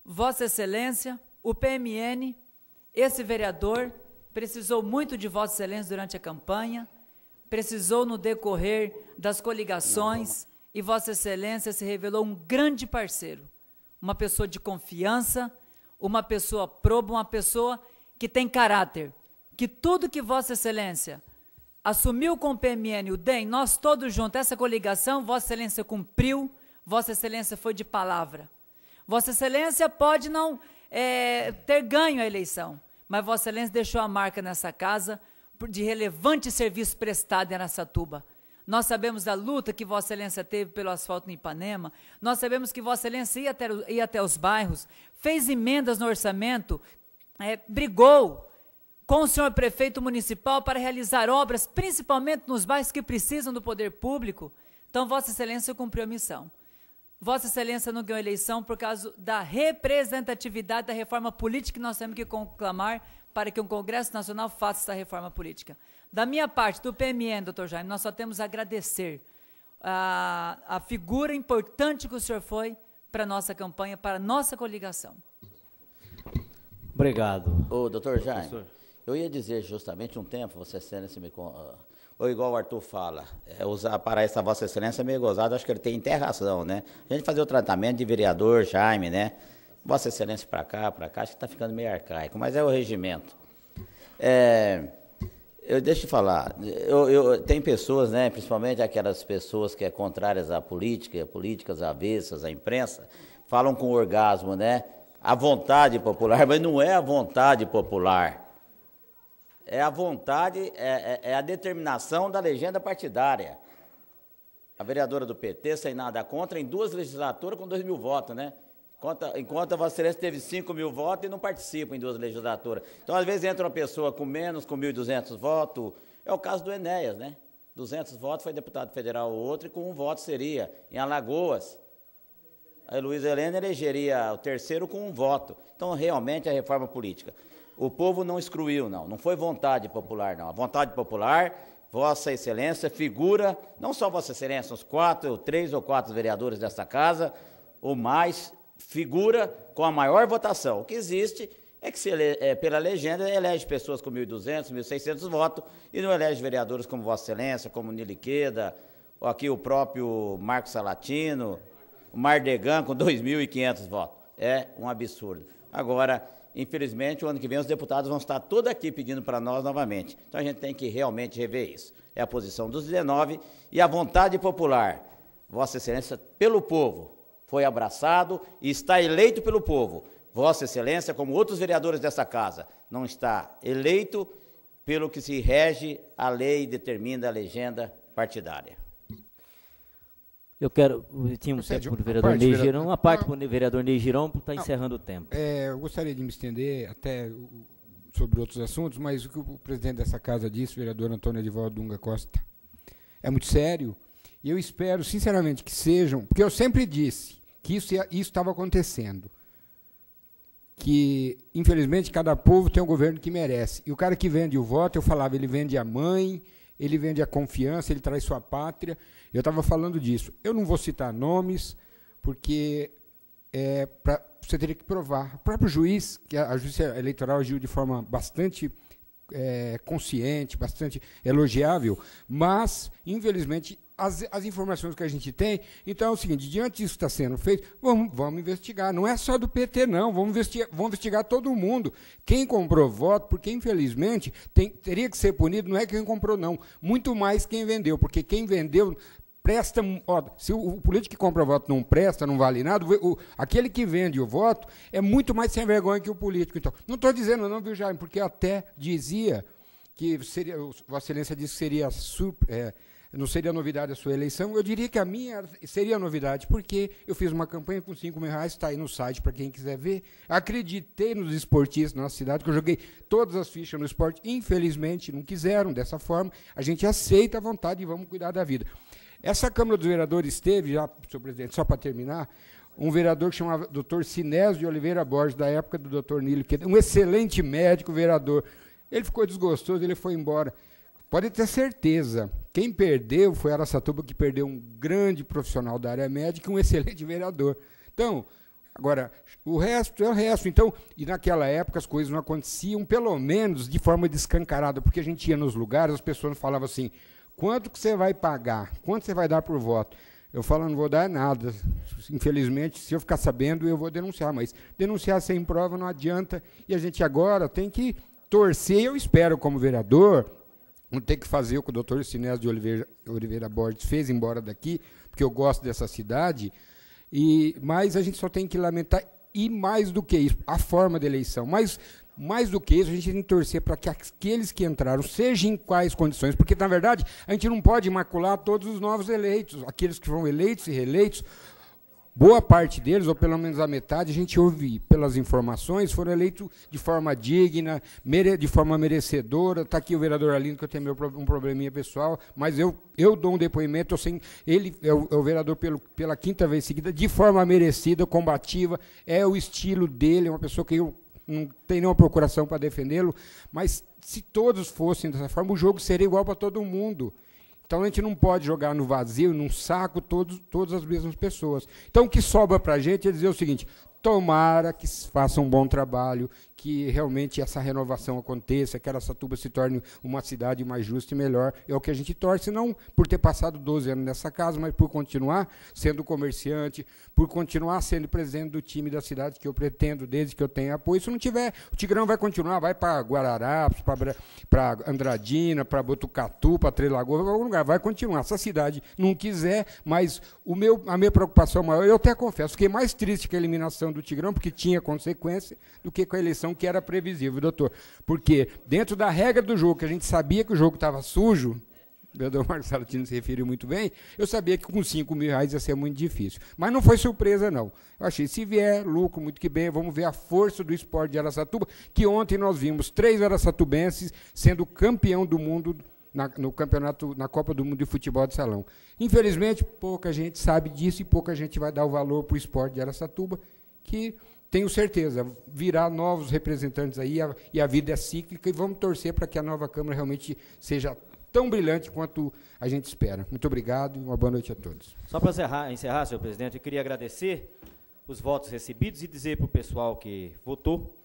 Vossa Excelência, o PMN, esse vereador precisou muito de Vossa Excelência durante a campanha, precisou no decorrer das coligações, e Vossa Excelência se revelou um grande parceiro, uma pessoa de confiança, uma pessoa proba, uma pessoa que tem caráter, que tudo que Vossa Excelência assumiu com o PMN, o DEM, nós todos juntos, essa coligação, Vossa Excelência cumpriu, Vossa Excelência foi de palavra. Vossa Excelência pode não ter ganho a eleição, mas Vossa Excelência deixou a marca nessa casa de relevante serviço prestado em Araçatuba. Nós sabemos da luta que Vossa Excelência teve pelo asfalto em Ipanema, nós sabemos que Vossa Excelência ia até os bairros, fez emendas no orçamento, brigou com o senhor prefeito municipal para realizar obras, principalmente nos bairros que precisam do poder público. Então, Vossa Excelência cumpriu a missão. Vossa Excelência não ganhou a eleição por causa da representatividade da reforma política que nós temos que conclamar para que o Congresso Nacional faça essa reforma política. Da minha parte, do PMN, doutor Jaime, nós só temos a agradecer a figura importante que o senhor foi para a nossa campanha, para a nossa coligação. Obrigado. Ô, doutor Jaime, eu ia dizer justamente um tempo, Vossa Excelência me... Ou igual o Arthur fala, usar para essa Vossa Excelência é meio gozado, acho que ele tem interração, né? A gente fazer o tratamento de vereador, Jaime, né? Vossa Excelência para cá, acho que está ficando meio arcaico, mas é o regimento. Deixa eu falar, tem pessoas, né, principalmente aquelas pessoas que é contrárias à política, políticas avessas à imprensa, falam com orgasmo, né? A vontade popular, mas não é a vontade popular. É a vontade, é a determinação da legenda partidária. A vereadora do PT, sem nada contra, em 2 legislaturas com 2.000 votos, né? Enquanto a Vossa Excelência teve 5 mil votos e não participa em 2 legislaturas. Então, às vezes, entra uma pessoa com menos, com 1.200 votos. É o caso do Enéas, né? 200 votos, foi deputado federal ou outro, e com 1 voto seria. Em Alagoas, a Luísa Helena elegeria o terceiro com 1 voto. Então, realmente, a reforma política. O povo não excluiu, não foi vontade popular, não. A vontade popular, Vossa Excelência figura, não só Vossa Excelência, os 3 ou 4 vereadores desta casa, ou mais, figura com a maior votação. O que existe é que, pela legenda, elege pessoas com 1.200, 1.600 votos, e não elege vereadores como Vossa Excelência, como Niliqueda, ou aqui o próprio Marcos Salatino, o Mardegan com 2.500 votos. É um absurdo. Agora, infelizmente, o ano que vem os deputados vão estar todos aqui pedindo para nós novamente. Então, a gente tem que realmente rever isso. É a posição dos 19 e a vontade popular. Vossa Excelência, pelo povo, foi abraçado e está eleito pelo povo. Vossa Excelência, como outros vereadores dessa casa, não está eleito pelo que se rege a lei e determina a legenda partidária. Eu tinha um tempo para o vereador Ney Girão, uma parte para o vereador Ney Girão, está encerrando o tempo. Eu gostaria de me estender até sobre outros assuntos, mas o que o presidente dessa casa disse, o vereador Antônio Edivaldo Dunga Costa, é muito sério, e eu espero, sinceramente, que sejam, porque eu sempre disse que isso estava acontecendo, que, infelizmente, cada povo tem um governo que merece, e o cara que vende o voto, eu falava, ele vende a mãe, ele vende a confiança, ele traz sua pátria. Eu estava falando disso. Eu não vou citar nomes, porque você teria que provar. O próprio juiz, que a Justiça Eleitoral agiu de forma bastante consciente, bastante elogiável, mas, infelizmente, as informações que a gente tem, então é o seguinte, diante disso que está sendo feito, vamos investigar. Não é só do PT, não, vamos investigar todo mundo. Quem comprou voto, porque, infelizmente, teria que ser punido, não é quem comprou, não. Muito mais quem vendeu, porque quem vendeu presta... se o político que compra voto não presta, não vale nada, aquele que vende o voto é muito mais sem vergonha que o político. Então, não estou dizendo não, viu, Jaime, porque eu até dizia que seria, Vossa Excelência disse que seria não seria novidade a sua eleição, eu diria que a minha seria novidade, porque eu fiz uma campanha com R$5.000, está aí no site para quem quiser ver. Acreditei nos esportistas na nossa cidade, que eu joguei todas as fichas no esporte, infelizmente não quiseram dessa forma, a gente aceita a vontade e vamos cuidar da vida. Essa Câmara dos Vereadores teve, já, senhor presidente, só para terminar, um vereador que chamava Dr. Sinésio de Oliveira Borges, da época do Dr. Nílio, que é um excelente médico, vereador. Ele ficou desgostoso, ele foi embora. Pode ter certeza, quem perdeu foi Araçatuba, que perdeu um grande profissional da área médica e um excelente vereador. Então, agora, o resto é o resto. Então, e naquela época as coisas não aconteciam, pelo menos de forma descancarada, porque a gente ia nos lugares, as pessoas falavam assim, quanto que você vai pagar? Quanto você vai dar por voto? Eu falo, não vou dar nada. Infelizmente, se eu ficar sabendo, eu vou denunciar, mas denunciar sem prova não adianta, e a gente agora tem que torcer, eu espero, como vereador, não tem que fazer o que o doutor Sinésio de Oliveira Borges fez, embora daqui, porque eu gosto dessa cidade, mas a gente só tem que lamentar, e mais do que isso, a forma da eleição. Mas, mais do que isso, a gente tem que torcer para que aqueles que entraram, sejam em quais condições, porque, na verdade, a gente não pode macular todos os novos eleitos, aqueles que foram eleitos e reeleitos. Boa parte deles, ou pelo menos a metade, a gente ouve pelas informações, foram eleitos de forma digna, de forma merecedora. Está aqui o vereador Arlindo, que eu tenho um probleminha pessoal, mas eu dou um depoimento, ele é o vereador pela 5ª vez seguida, de forma merecida, combativa, é o estilo dele, é uma pessoa que eu não tenho nenhuma procuração para defendê-lo, mas se todos fossem dessa forma, o jogo seria igual para todo mundo. Então, a gente não pode jogar no vazio, num saco, todas as mesmas pessoas. Então, o que sobra para a gente é dizer o seguinte, tomara que faça um bom trabalho, que realmente essa renovação aconteça, que Araçatuba se torne uma cidade mais justa e melhor. É o que a gente torce, não por ter passado 12 anos nessa casa, mas por continuar sendo comerciante, por continuar sendo presidente do time da cidade, que eu pretendo, desde que eu tenha apoio. Se não tiver, o Tigrão vai continuar, vai para Guararapes, para Andradina, para Botucatu, para Três Lagoas, para algum lugar, vai continuar. Se a cidade não quiser, mas a minha preocupação maior, eu até confesso, fiquei mais triste com a eliminação do Tigrão, porque tinha consequência, do que com a eleição que era previsível, doutor. Porque dentro da regra do jogo, que a gente sabia que o jogo estava sujo, o vereador Marcelo Tino se referiu muito bem, eu sabia que com R$5.000 ia ser muito difícil. Mas não foi surpresa, não. Eu achei, se vier, lucro, muito que bem, vamos ver a força do esporte de Araçatuba, que ontem nós vimos 3 araçatubenses sendo campeão do mundo no campeonato, na Copa do Mundo de Futebol de Salão. Infelizmente, pouca gente sabe disso e pouca gente vai dar o valor para o esporte de Araçatuba, que tenho certeza, virá novos representantes aí, e a vida é cíclica, e vamos torcer para que a nova Câmara realmente seja tão brilhante quanto a gente espera. Muito obrigado e uma boa noite a todos. Só para encerrar, senhor presidente, eu queria agradecer os votos recebidos e dizer para o pessoal que votou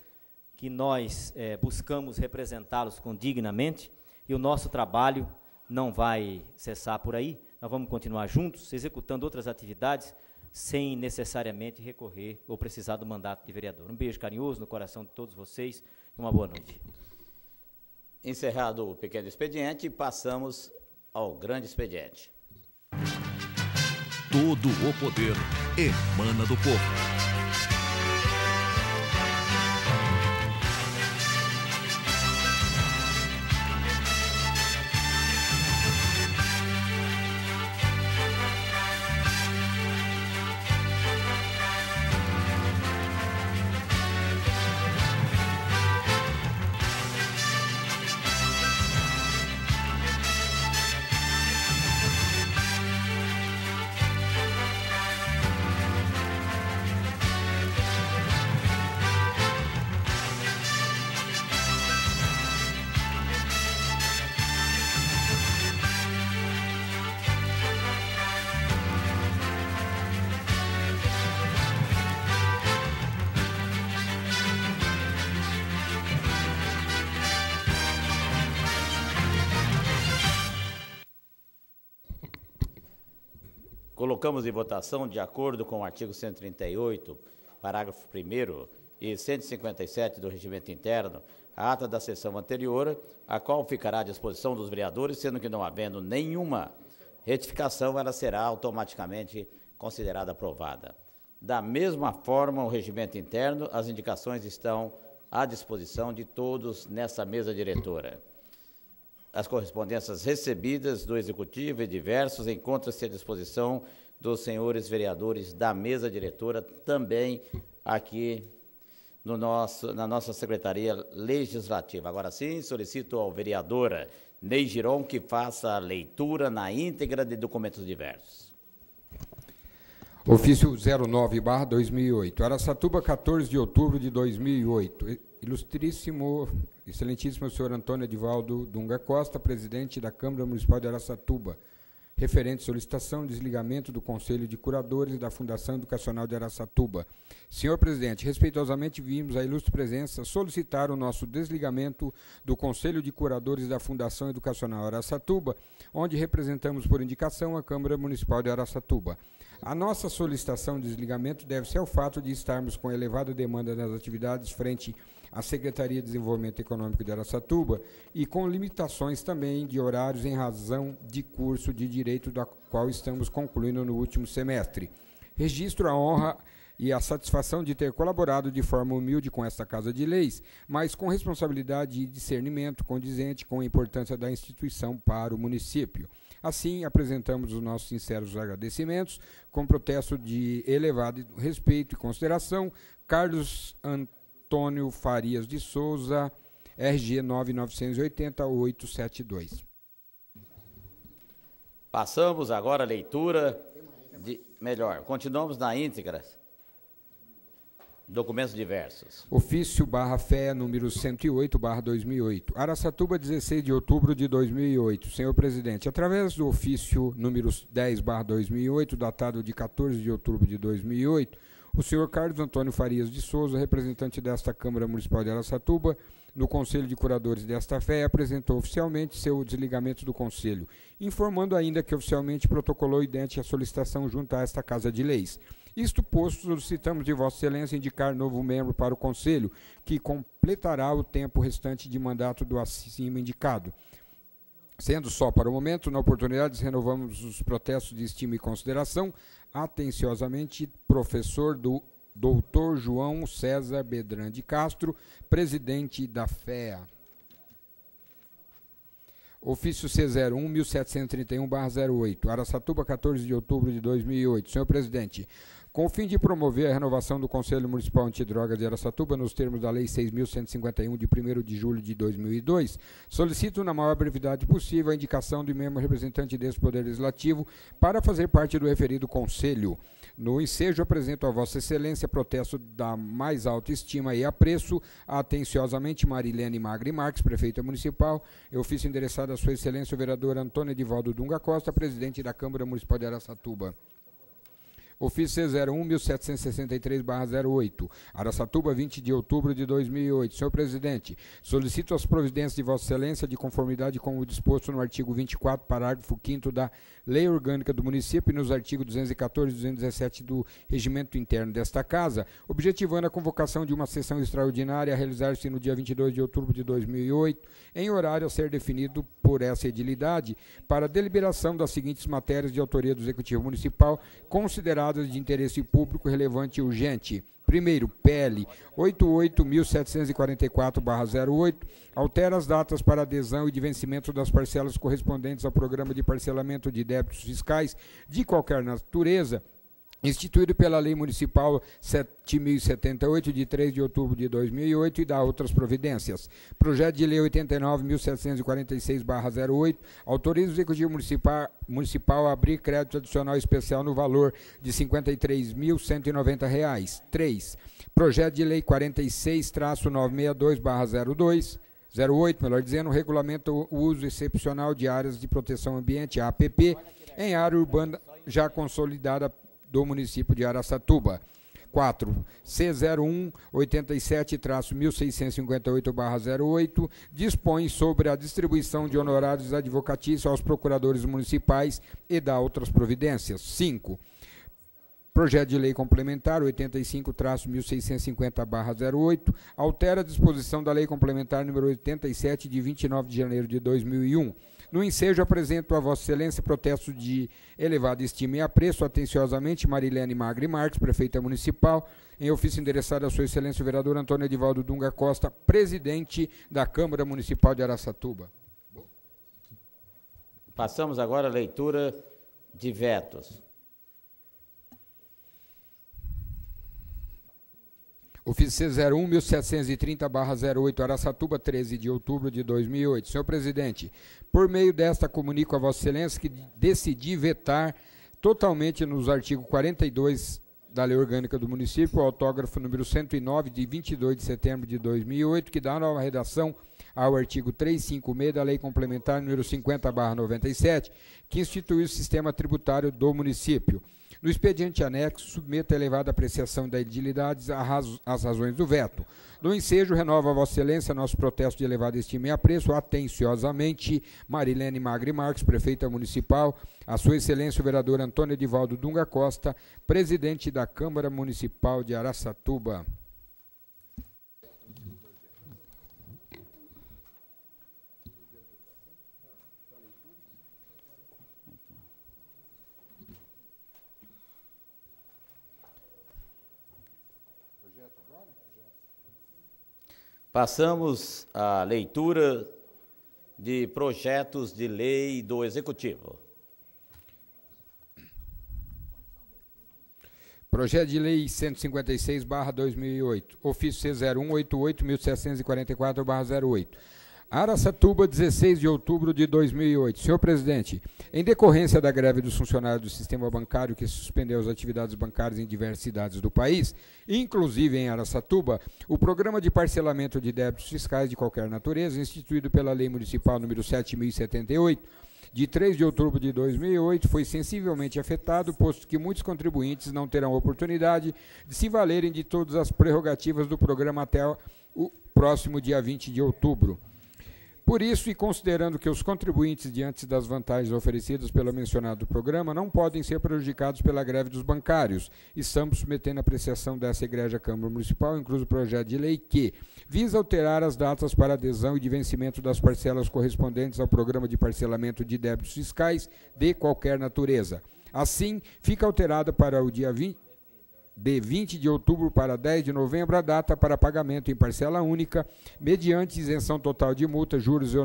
que nós buscamos representá-los dignamente, e o nosso trabalho não vai cessar por aí. Nós vamos continuar juntos, executando outras atividades, sem necessariamente recorrer ou precisar do mandato de vereador. Um beijo carinhoso no coração de todos vocês e uma boa noite. Encerrado o pequeno expediente, passamos ao grande expediente. Todo o poder emana do povo. Colocamos em votação, de acordo com o artigo 138, parágrafo 1º e 157 do Regimento Interno, a ata da sessão anterior, a qual ficará à disposição dos vereadores, sendo que não havendo nenhuma retificação, ela será automaticamente considerada aprovada. Da mesma forma, o Regimento Interno, as indicações estão à disposição de todos nessa mesa diretora. As correspondências recebidas do Executivo e diversos encontram-se à disposição dos senhores vereadores da mesa diretora, também aqui na nossa Secretaria Legislativa. Agora sim, solicito ao vereador Ney Giron que faça a leitura na íntegra de documentos diversos. Ofício 09/2008. Araçatuba, 14 de outubro de 2008. Ilustríssimo, excelentíssimo senhor Antônio Edivaldo Dunga Costa, presidente da Câmara Municipal de Araçatuba, referente solicitação de desligamento do Conselho de Curadores da Fundação Educacional de Araçatuba. Senhor presidente, respeitosamente vimos a ilustre presença solicitar o nosso desligamento do Conselho de Curadores da Fundação Educacional Araçatuba, onde representamos por indicação a Câmara Municipal de Araçatuba. A nossa solicitação de desligamento deve-se ao fato de estarmos com elevada demanda nas atividades frente à Secretaria de Desenvolvimento Econômico de Araçatuba e com limitações também de horários em razão de curso de direito da qual estamos concluindo no último semestre. Registro a honra e a satisfação de ter colaborado de forma humilde com esta Casa de Leis, mas com responsabilidade e discernimento condizente com a importância da instituição para o município. Assim, apresentamos os nossos sinceros agradecimentos, com protesto de elevado respeito e consideração, Carlos Antônio Farias de Souza, RG 9980-872. Passamos agora a leitura continuamos na íntegra. Documentos diversos. Ofício /fé número 108/2008. Araçatuba, 16 de outubro de 2008. Senhor presidente, através do ofício número 10/2008, datado de 14 de outubro de 2008, o senhor Carlos Antônio Farias de Souza, representante desta Câmara Municipal de Araçatuba, no Conselho de Curadores desta fé, apresentou oficialmente seu desligamento do Conselho, informando ainda que oficialmente protocolou idêntica a solicitação junto a esta Casa de Leis. Isto posto, solicitamos de Vossa Excelência indicar novo membro para o Conselho, que completará o tempo restante de mandato do acima indicado. Sendo só para o momento, na oportunidade, renovamos os protestos de estima e consideração, atenciosamente, professor do Dr. João César Bedran de Castro, presidente da FEA. Ofício C01, 1731/08, Araçatuba, 14 de outubro de 2008. Senhor presidente, com o fim de promover a renovação do Conselho Municipal Antidrogas de Araçatuba nos termos da Lei 6.151, de 1º de julho de 2002, solicito na maior brevidade possível a indicação de membro representante desse Poder Legislativo para fazer parte do referido Conselho. No ensejo, apresento a Vossa Excelência protesto da mais alta estima e apreço atenciosamente Marilene Magri Marques, Prefeita Municipal, e ofício endereçado a Sua Excelência o vereador Antônio Edivaldo Dunga Costa, Presidente da Câmara Municipal de Araçatuba. Ofício C01, 1763/08, Araçatuba, 20 de outubro de 2008. Senhor presidente, solicito as providências de Vossa Excelência de conformidade com o disposto no artigo 24, parágrafo 5º da Lei Orgânica do Município e nos artigos 214 e 217 do Regimento Interno desta Casa, objetivando a convocação de uma sessão extraordinária a realizar-se no dia 22 de outubro de 2008, em horário a ser definido por essa edilidade, para deliberação das seguintes matérias de autoria do Executivo Municipal, consideradas de interesse público relevante e urgente. Primeiro, PL 88.744/08, altera as datas para adesão e de vencimento das parcelas correspondentes ao Programa de Parcelamento de Débitos Fiscais de qualquer natureza, instituído pela Lei Municipal 7.078, de 3 de outubro de 2008, e dá outras providências. Projeto de Lei 89.746/08, autoriza o Executivo Municipal a abrir crédito adicional especial no valor de R$ 53.190. 3. Projeto de Lei 46-962/08, melhor dizendo, regulamenta o uso excepcional de áreas de proteção ambiente, APP, em área urbana já consolidada do município de Araçatuba. 4. C01 87-1658/08 dispõe sobre a distribuição de honorários advocatícios aos procuradores municipais e dá outras providências. 5. Projeto de Lei Complementar 85-1650/08 altera a disposição da Lei Complementar número 87, de 29 de janeiro de 2001. No ensejo, apresento a Vossa Excelência protesto de elevada estima e apreço atenciosamente Marilene Magri Marques, Prefeita Municipal, em ofício endereçado a Sua Excelência o vereador Antônio Edivaldo Dunga Costa, Presidente da Câmara Municipal de Araçatuba. Passamos agora à leitura de vetos. Ofício C01, 1730/08, Araçatuba, 13 de outubro de 2008. Senhor presidente, por meio desta, comunico a Vossa Excelência que decidi vetar totalmente nos artigos 42 da Lei Orgânica do Município, o autógrafo número 109, de 22 de setembro de 2008, que dá nova redação ao artigo 356 da Lei Complementar número 50/97, que institui o sistema tributário do município. No expediente anexo, submeto a elevada apreciação da edilidade as razões do veto. No ensejo, renova a Vossa Excelência nosso protesto de elevada estima e apreço atenciosamente Marilene Magri Marques, Prefeita Municipal, a Sua Excelência o vereador Antônio Edivaldo Dunga Costa, Presidente da Câmara Municipal de Araçatuba. Passamos à leitura de projetos de lei do Executivo. Projeto de Lei 156/2008, ofício C01 88.744/08. Araçatuba, 16 de outubro de 2008. Senhor presidente, em decorrência da greve dos funcionários do sistema bancário que suspendeu as atividades bancárias em diversas cidades do país, inclusive em Araçatuba, o programa de parcelamento de débitos fiscais de qualquer natureza, instituído pela Lei Municipal número 7.078, de 3 de outubro de 2008, foi sensivelmente afetado, posto que muitos contribuintes não terão oportunidade de se valerem de todas as prerrogativas do programa até o próximo dia 20 de outubro. Por isso, e considerando que os contribuintes, diante das vantagens oferecidas pelo mencionado programa, não podem ser prejudicados pela greve dos bancários, estamos submetendo a apreciação dessa egrégia Câmara Municipal, incluso o projeto de lei que visa alterar as datas para adesão e de vencimento das parcelas correspondentes ao programa de parcelamento de débitos fiscais de qualquer natureza. Assim, fica alterada para o dia 20 de outubro para 10 de novembro a data para pagamento em parcela única, mediante isenção total de multa, juros e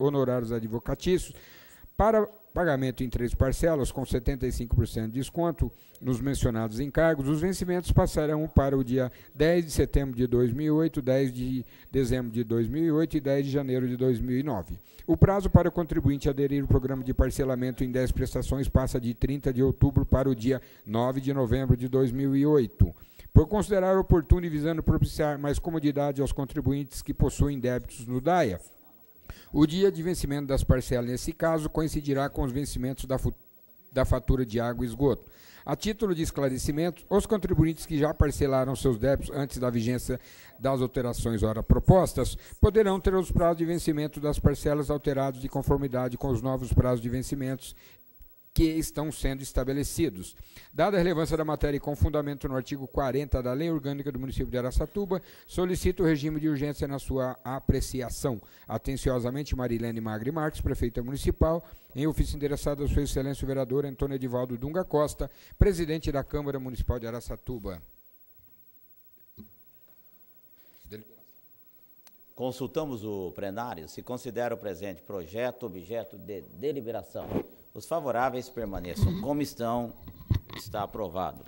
honorários advocatícios para pagamento em 3 parcelas com 75% de desconto nos mencionados encargos. Os vencimentos passarão para o dia 10 de setembro de 2008, 10 de dezembro de 2008 e 10 de janeiro de 2009. O prazo para o contribuinte aderir ao programa de parcelamento em 10 prestações passa de 30 de outubro para o dia 9 de novembro de 2008. Por considerar oportuno e visando propiciar mais comodidade aos contribuintes que possuem débitos no DAIA, o dia de vencimento das parcelas, nesse caso, coincidirá com os vencimentos da fatura de água e esgoto. A título de esclarecimento, os contribuintes que já parcelaram seus débitos antes da vigência das alterações ora propostas poderão ter os prazos de vencimento das parcelas alterados de conformidade com os novos prazos de vencimentos que estão sendo estabelecidos. Dada a relevância da matéria e com fundamento no artigo 40 da Lei Orgânica do Município de Araçatuba, solicito o regime de urgência na sua apreciação. Atenciosamente, Marilene Magri Marques, Prefeita Municipal, em ofício endereçado a Sua Excelência o Vereador Antônio Edivaldo Dunga Costa, Presidente da Câmara Municipal de Araçatuba. Consultamos o plenário. Se considera o presente projeto objeto de deliberação. Os favoráveis permaneçam como estão. Está aprovado.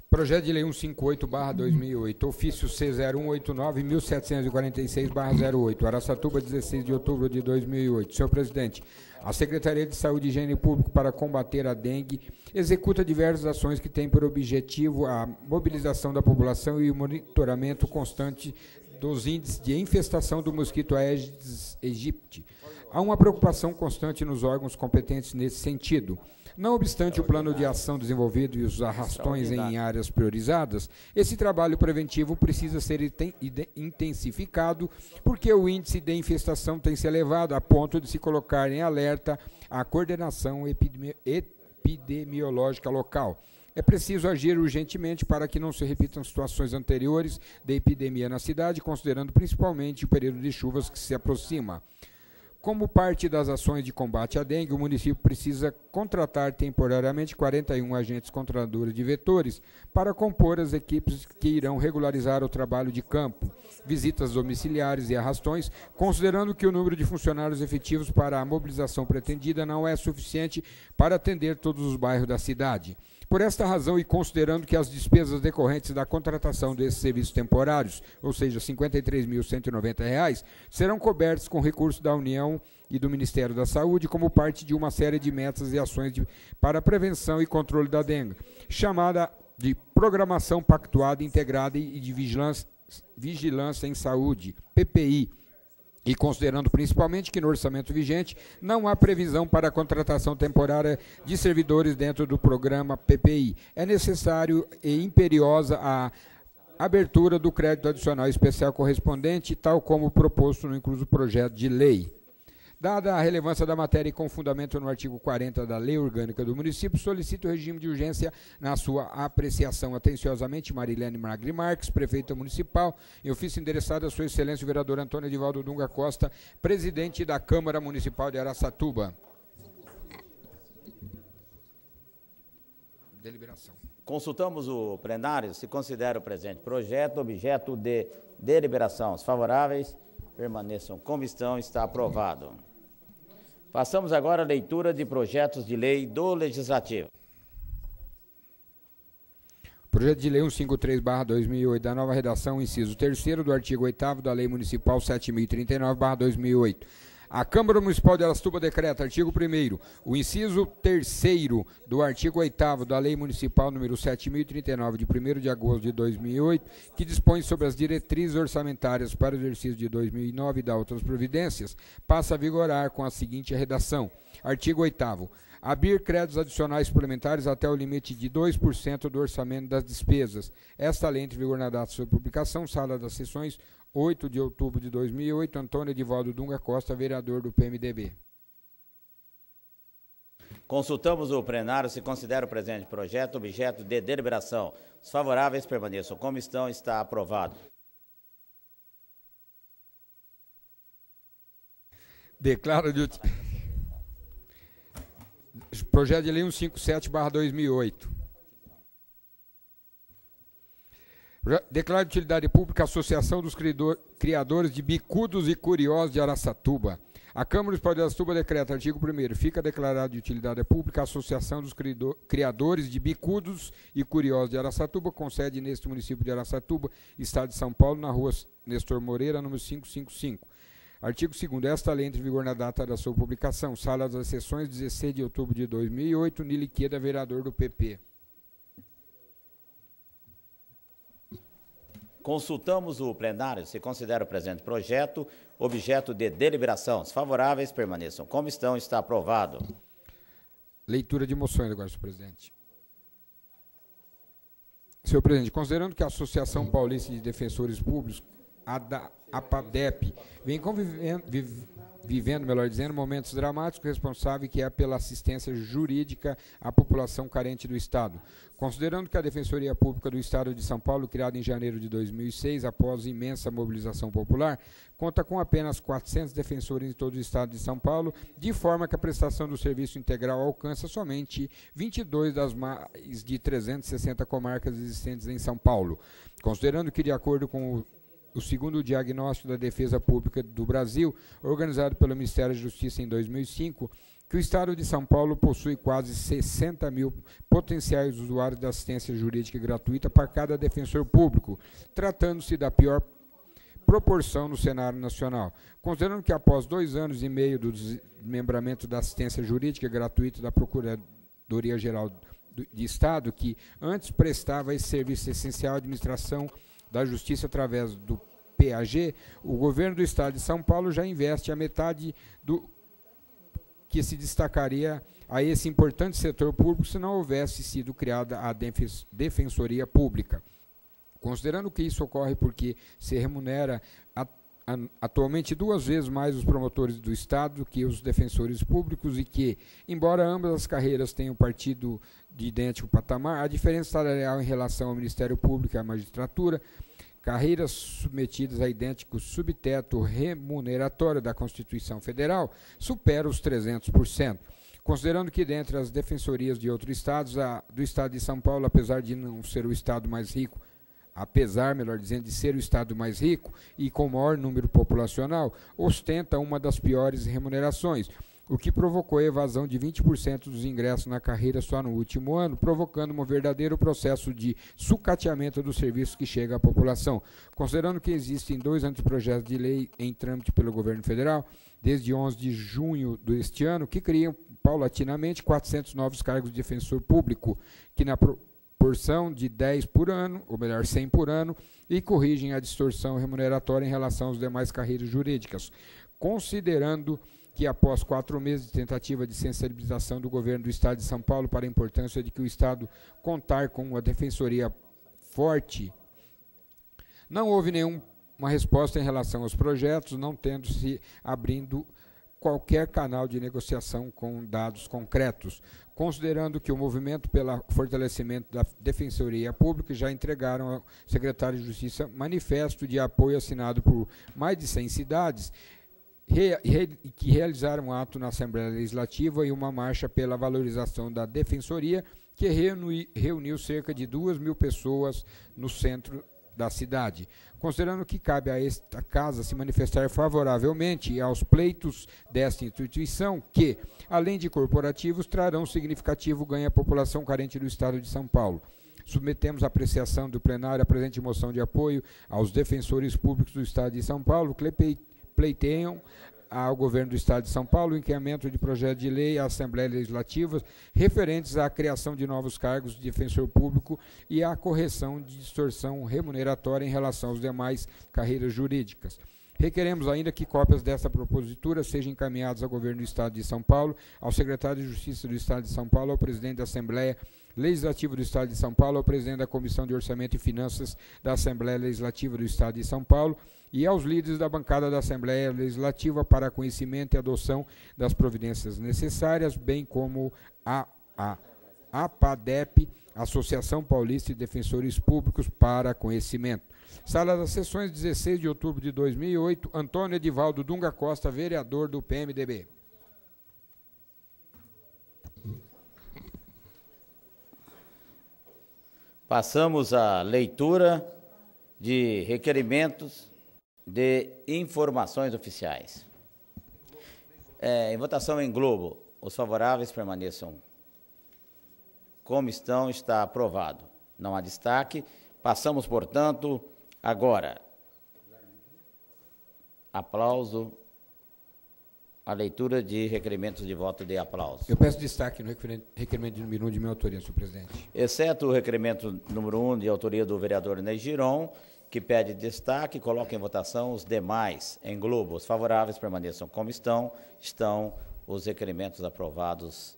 Projeto de Lei 158/2008, ofício C0189-1746/08, Araçatuba, 16 de outubro de 2008. Senhor Presidente, a Secretaria de Saúde e Higiene Pública para combater a dengue executa diversas ações que têm por objetivo a mobilização da população e o monitoramento constante dos índices de infestação do mosquito Aedes aegypti. Há uma preocupação constante nos órgãos competentes nesse sentido. Não obstante o plano de ação desenvolvido e os arrastões em áreas priorizadas, esse trabalho preventivo precisa ser intensificado, porque o índice de infestação tem se elevado a ponto de se colocar em alerta a coordenação epidemiológica local. É preciso agir urgentemente para que não se repitam situações anteriores de epidemia na cidade, considerando principalmente o período de chuvas que se aproxima. Como parte das ações de combate à dengue, o município precisa contratar temporariamente 41 agentes controladores de vetores para compor as equipes que irão regularizar o trabalho de campo, visitas domiciliares e arrastões, considerando que o número de funcionários efetivos para a mobilização pretendida não é suficiente para atender todos os bairros da cidade. Por esta razão e considerando que as despesas decorrentes da contratação desses serviços temporários, ou seja, R$ 53.190, serão cobertos com recursos da União e do Ministério da Saúde como parte de uma série de metas e ações para a prevenção e controle da dengue, chamada de Programação Pactuada Integrada e de Vigilância em Saúde, PPI, e considerando principalmente que no orçamento vigente não há previsão para a contratação temporária de servidores dentro do programa PPI. É necessário e imperiosa a abertura do crédito adicional especial correspondente, tal como proposto no incluso projeto de lei. Dada a relevância da matéria e com fundamento no artigo 40 da Lei Orgânica do Município, solicito o regime de urgência na sua apreciação. Atenciosamente, Marilene Magri Marques, Prefeita Municipal, em ofício endereçado a Sua Excelência o Vereador Antônio Edivaldo Dunga Costa, Presidente da Câmara Municipal de Araçatuba. Deliberação. Consultamos o plenário. Se considera o presente projeto objeto de deliberação. Os favoráveis permaneçam como estão. Está aprovado. Passamos agora à leitura de projetos de lei do Legislativo. Projeto de Lei 153/2008, da nova redação, inciso 3º do artigo 8º da Lei Municipal 7.039/2008. A Câmara Municipal de Araçatuba decreta, artigo 1º, o inciso 3º do artigo 8º da Lei Municipal número 7.039, de 1º de agosto de 2008, que dispõe sobre as diretrizes orçamentárias para o exercício de 2009 e da outras providências, passa a vigorar com a seguinte redação. Artigo 8º. Abrir créditos adicionais suplementares até o limite de 2% do orçamento das despesas. Esta lei entra em vigor na data de sua publicação, sala das sessões, 8 de outubro de 2008, Antônio Edivaldo Dunga Costa, vereador do PMDB. Consultamos o plenário. Se considera o presente projeto objeto de deliberação. Os favoráveis permaneçam como estão. Está aprovado. Declaro de projeto de lei 157/2008. Declara de utilidade pública a Associação dos Criadores de Bicudos e Curiosos de Araçatuba. A Câmara Municipal de Araçatuba decreta, artigo 1º, fica declarado de utilidade pública a Associação dos Criadores de Bicudos e Curiosos de Araçatuba, com sede neste município de Araçatuba, Estado de São Paulo, na rua Nestor Moreira, número 555. Artigo 2º, esta lei entra em vigor na data da sua publicação. Sala das Sessões, 16 de outubro de 2008, Nili Queda, vereador do PP. Consultamos o plenário. Se considera o presente projeto objeto de deliberação. Os favoráveis permaneçam como estão. Está aprovado. Leitura de moções agora, senhor presidente. Senhor presidente, considerando que a Associação Paulista de Defensores Públicos, a APADEP, vem vivendo, melhor dizendo, momentos dramáticos, responsável que é pela assistência jurídica à população carente do Estado. Considerando que a Defensoria Pública do Estado de São Paulo, criada em janeiro de 2006, após imensa mobilização popular, conta com apenas 400 defensores em todo o Estado de São Paulo, de forma que a prestação do serviço integral alcança somente 22 das mais de 360 comarcas existentes em São Paulo. Considerando que, de acordo com o segundo diagnóstico da Defesa Pública do Brasil, organizado pelo Ministério da Justiça em 2005, que o Estado de São Paulo possui quase 60 mil potenciais usuários da assistência jurídica gratuita para cada defensor público, tratando-se da pior proporção no cenário nacional. Considerando que após 2 anos e meio do desmembramento da assistência jurídica gratuita da Procuradoria-Geral de Estado, que antes prestava esse serviço essencial à administração da Justiça através do PAG, o governo do Estado de São Paulo já investe a metade do que se destacaria a esse importante setor público se não houvesse sido criada a Defensoria Pública. Considerando que isso ocorre porque se remunera atualmente 2 vezes mais os promotores do Estado do que os defensores públicos e que, embora ambas as carreiras tenham partido de idêntico patamar, a diferença salarial em relação ao Ministério Público e à magistratura, carreiras submetidas a idêntico subteto remuneratório da Constituição Federal, supera os 300%. Considerando que, dentre as defensorias de outros estados, a do Estado de São Paulo, apesar de não ser o estado mais rico, melhor dizendo, de ser o estado mais rico e com maior número populacional, ostenta uma das piores remunerações, o que provocou a evasão de 20% dos ingressos na carreira só no último ano, provocando um verdadeiro processo de sucateamento dos serviços que chega à população. Considerando que existem 2 anteprojetos de lei em trâmite pelo governo federal, desde 11 de junho deste ano, que criam paulatinamente 400 novos cargos de defensor público, que na proporção de 10 por ano, ou melhor, 100 por ano, e corrigem a distorção remuneratória em relação às demais carreiras jurídicas. Considerando que após 4 meses de tentativa de sensibilização do governo do Estado de São Paulo para a importância de que o Estado contar com uma defensoria forte, não houve nenhuma resposta em relação aos projetos, não tendo se abrindo qualquer canal de negociação com dados concretos, considerando que o movimento pelo fortalecimento da Defensoria Pública já entregaram ao secretário de Justiça manifesto de apoio assinado por mais de 100 cidades, que realizaram um ato na Assembleia Legislativa e uma marcha pela valorização da Defensoria, que reuniu cerca de 2.000 pessoas no centro da cidade. Considerando que cabe a esta Casa se manifestar favoravelmente aos pleitos desta instituição, que, além de corporativos, trarão significativo ganho à população carente do Estado de São Paulo. Submetemos à apreciação do plenário a presente moção de apoio aos defensores públicos do Estado de São Paulo, que pleiteiam ao governo do Estado de São Paulo o encaminhamento de projeto de lei à Assembleia Legislativa referentes à criação de novos cargos de defensor público e à correção de distorção remuneratória em relação às demais carreiras jurídicas. Requeremos ainda que cópias desta propositura sejam encaminhadas ao governo do Estado de São Paulo, ao secretário de Justiça do Estado de São Paulo, ao presidente da Assembleia Legislativa do Estado de São Paulo, ao presidente da Comissão de Orçamento e Finanças da Assembleia Legislativa do Estado de São Paulo e aos líderes da bancada da Assembleia Legislativa para conhecimento e adoção das providências necessárias, bem como a APADEP, Associação Paulista de Defensores Públicos, para conhecimento. Sala das Sessões, 16 de outubro de 2008, Antônio Edivaldo Dunga Costa, vereador do PMDB. Passamos à leitura de requerimentos de informações oficiais. Em votação em globo, os favoráveis permaneçam como estão, está aprovado. Não há destaque. Passamos, portanto, agora. Aplauso. A leitura de requerimentos de voto de aplauso. Eu peço destaque no requerimento de número 1 de minha autoria, senhor presidente. Exceto o requerimento número 1 de autoria do vereador Ney Giron, que pede destaque, coloca em votação os demais em globo. Os favoráveis permaneçam como estão. Estão os requerimentos aprovados